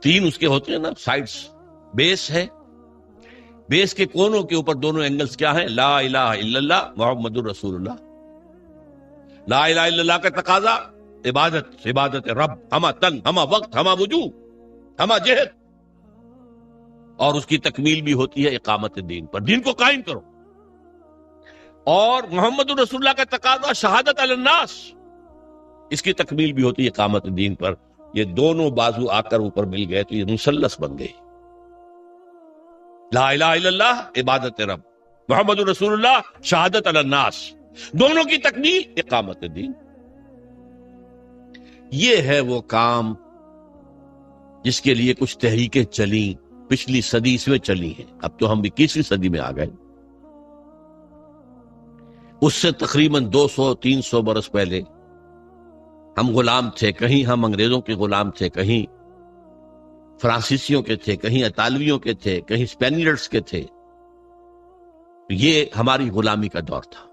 3 اس کے ہوتے ہیں نا سائڈز. بیس ہے، بیس کے کونوں کے اوپر دونوں اینگلز کیا ہیں؟ لا الہ الا اللہ، محمد الرسول اللہ. لا الہ الا اللہ کا تقاضا عبادت، عبادت رب، ہما تن، ہما وقت، ہما وجوہ، ہما جہد. اور اس کی تکمیل بھی ہوتی ہے اقامت دین پر. دین کو قائم کرو. اور محمد رسول اللہ کا تقاضا شہادت علی الناس، اس کی تکمیل بھی ہوتی ہے اقامت دین پر. یہ دونوں بازو آ کر اوپر مل گئے تو یہ مثلث بن گئے. لا الہ الا اللہ عبادت رب، محمد رسول اللہ شہادت علی الناس، دونوں کی تکمیل اقامت دین. یہ ہے وہ کام جس کے لیے کچھ تحریکیں چلیں، پچھلی صدی میں چلی ہیں. اب تو ہم 21ویں صدی میں آ گئے. اس سے تقریباً 200-300 برس پہلے ہم غلام تھے، کہیں ہم انگریزوں کے غلام تھے، کہیں فرانسیسیوں کے تھے، کہیں اطالویوں کے تھے، کہیں اسپینیئرز کے تھے. یہ ہماری غلامی کا دور تھا.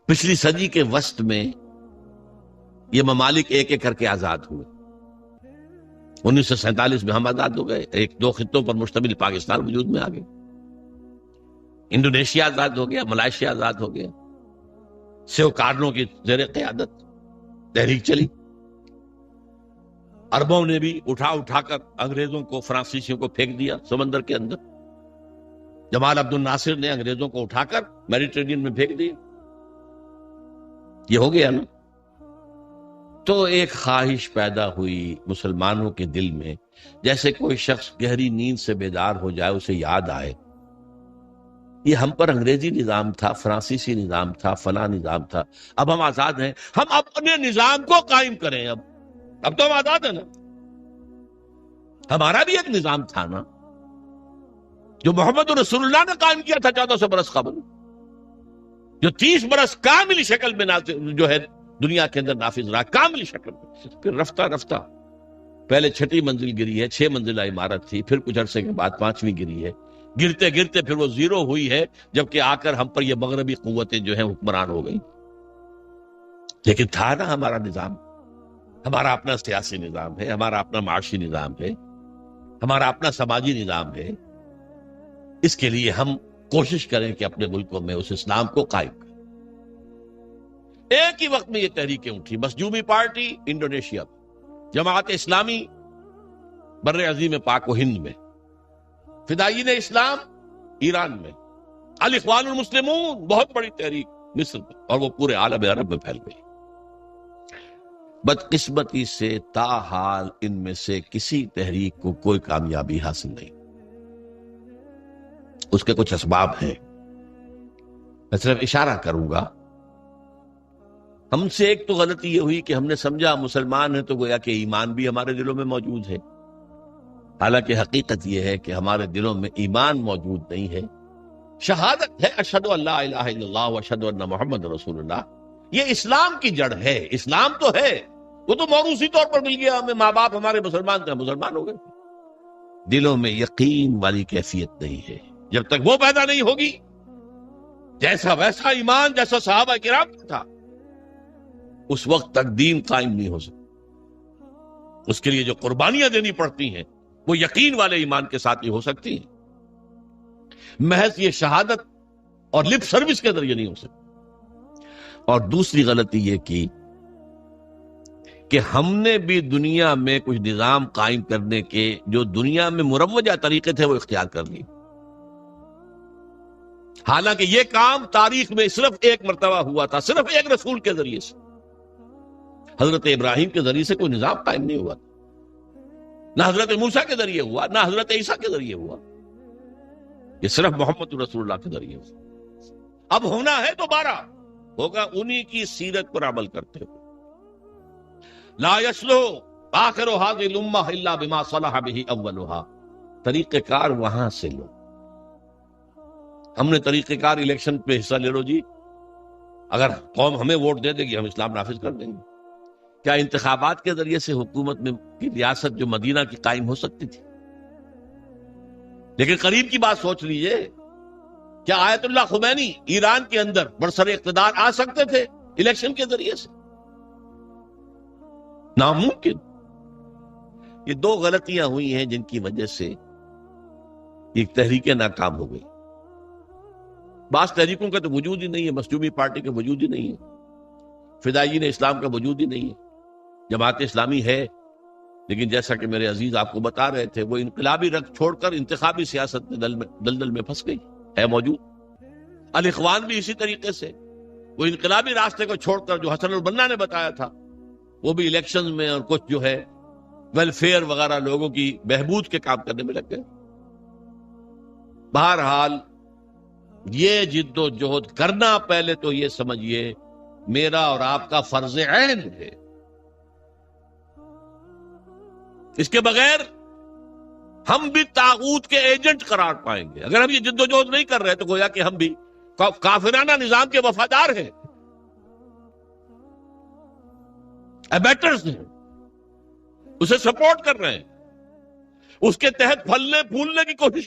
پچھلی صدی کے وسط میں یہ ممالک ایک ایک کر کے آزاد ہوئے. 1947 میں ہم آزاد ہو گئے، 1-2 خطوں پر مشتمل پاکستان وجود میں آ گئے. انڈونیشیا آزاد ہو گیا، ملائیشیا آزاد ہو گیا. سیو کارنوں کی زیر قیادت تحریک چلی. عربوں نے بھی اٹھا کر انگریزوں کو، فرانسیسیوں کو پھینک دیا سمندر کے اندر. جمال عبد الناصر نے انگریزوں کو اٹھا کر میڈیٹرینین میں پھینک دیا. یہ ہو گیا نا. تو ایک خواہش پیدا ہوئی مسلمانوں کے دل میں، جیسے کوئی شخص گہری نیند سے بیدار ہو جائے، اسے یاد آئے یہ ہم پر انگریزی نظام تھا، فرانسیسی نظام تھا، فلاں نظام تھا، اب ہم آزاد ہیں، ہم اپنے نظام کو قائم کریں. اب تو ہم آزاد ہیں نا. ہمارا بھی ایک نظام تھا نا جو محمد رسول اللہ نے قائم کیا تھا 1400 برس قبل، جو 30 برس کامل شکل میں جو ہے دنیا کے اندر نافذ رہا، کامل شکل میں. پھر رفتہ رفتہ پہلے 6 منزل گری ہے، 6 منزلہ عمارت تھی، پھر کچھ عرصے کے بعد 5ویں گری ہے، گرتے گرتے پھر وہ 0 ہوئی ہے، جبکہ آ کر ہم پر یہ مغربی قوتیں جو ہیں حکمران ہو گئی. لیکن تھا نا ہمارا نظام، ہمارا اپنا سیاسی نظام ہے، ہمارا اپنا معاشی نظام ہے، ہمارا اپنا سماجی نظام ہے. اس کے لیے ہم کوشش کریں کہ اپنے ملکوں میں اس اسلام کو قائم کریں. ایک ہی وقت میں یہ تحریکیں اٹھی. مظلومی پارٹی انڈونیشیا میں، جماعت اسلامی بر عظیم پاک و ہند میں، فدائین اسلام ایران میں، الاخوان المسلمون بہت بڑی تحریک مصر میں، اور وہ پورے عالم عرب میں پھیل گئی. بدقسمتی سے تاحال ان میں سے کسی تحریک کو کوئی کامیابی حاصل نہیں. اس کے کچھ اسباب ہیں، میں صرف اشارہ کروں گا. ہم سے ایک تو غلطی یہ ہوئی کہ ہم نے سمجھا مسلمان ہیں تو گویا کہ ایمان بھی ہمارے دلوں میں موجود ہے. حالانکہ حقیقت یہ ہے کہ ہمارے دلوں میں ایمان موجود نہیں ہے. شہادت ہے اشہد ان لا الہ الا اللہ و اشہد ان محمد رسول اللہ، یہ اسلام کی جڑ ہے. اسلام تو ہے، وہ تو موروثی طور پر مل گیا ہمیں، ماں باپ ہمارے مسلمان تھے، مسلمان ہو گئے. دلوں میں یقین والی کیفیت نہیں ہے. جب تک وہ پیدا نہیں ہوگی، جیسا ویسا ایمان جیسا صحابہ کرام کا تھا، اس وقت تک دین قائم نہیں ہو سکتا. اس کے لیے جو قربانیاں دینی پڑتی ہیں وہ یقین والے ایمان کے ساتھ ہی ہو سکتی ہیں. محض یہ شہادت اور لپ سروس کے ذریعے نہیں ہو سکتی. اور دوسری غلطی یہ کی کہ ہم نے بھی دنیا میں کچھ نظام قائم کرنے کے جو دنیا میں مروجہ طریقے تھے وہ اختیار کر لیے. حالانکہ یہ کام تاریخ میں صرف ایک مرتبہ ہوا تھا، صرف ایک رسول کے ذریعے سے. حضرت ابراہیم کے ذریعے سے کوئی نظام قائم نہیں ہوا تھا، نہ حضرت موسیٰ کے ذریعے ہوا، نہ حضرت عیسیٰ کے ذریعے ہوا. یہ صرف محمد رسول اللہ کے ذریعے ہوا. اب ہونا ہے دوبارہ، ہوگا انہی کی سیرت پر عمل کرتے ہوئے. لا یصلح آخر هذه الامہ الا بما صلح به اولها. طریقہ کار وہاں سے لو. ہم نے طریقہ کار الیکشن پہ حصہ لے لو جی، اگر قوم ہمیں ووٹ دے دے گی ہم اسلام نافذ کر دیں گے. کیا انتخابات کے ذریعے سے حکومت میں کی ریاست جو مدینہ کی قائم ہو سکتی تھی؟ لیکن قریب کی بات سوچ لیجئے، کیا آیت اللہ خمینی ایران کے اندر برسر اقتدار آ سکتے تھے الیکشن کے ذریعے سے؟ ناممکن. یہ 2 غلطیاں ہوئی ہیں جن کی وجہ سے یہ تحریکیں ناکام ہو گئی. بعض تحریکوں کا تو وجود ہی نہیں ہے، مظلومی پارٹی کا وجود ہی نہیں ہے، فدائین اسلام کا وجود ہی نہیں ہے. جماعت اسلامی ہے، لیکن جیسا کہ میرے عزیز آپ کو بتا رہے تھے، وہ انقلابی رنگ چھوڑ کر انتخابی سیاست میں دلدل میں پھنس گئی. ہے موجود. الاخوان بھی اسی طریقے سے، وہ انقلابی راستے کو چھوڑ کر جو حسن البنا نے بتایا تھا وہ بھی الیکشن میں اور کچھ جو ہے ویلفیئر وغیرہ لوگوں کی بہبود کے کام کرنے میں لگ گئے۔ بہرحال یہ جد و جہد کرنا پہلے تو یہ سمجھیے میرا اور آپ کا فرض عین ہے، اس کے بغیر ہم بھی طاغوت کے ایجنٹ قرار پائیں گے۔ اگر ہم یہ جد و جہد نہیں کر رہے تو گویا کہ ہم بھی کافرانہ نظام کے وفادار ہیں، ایبیٹرز ہیں، اسے سپورٹ کر رہے ہیں، اس کے تحت پھلنے پھولنے کی کوشش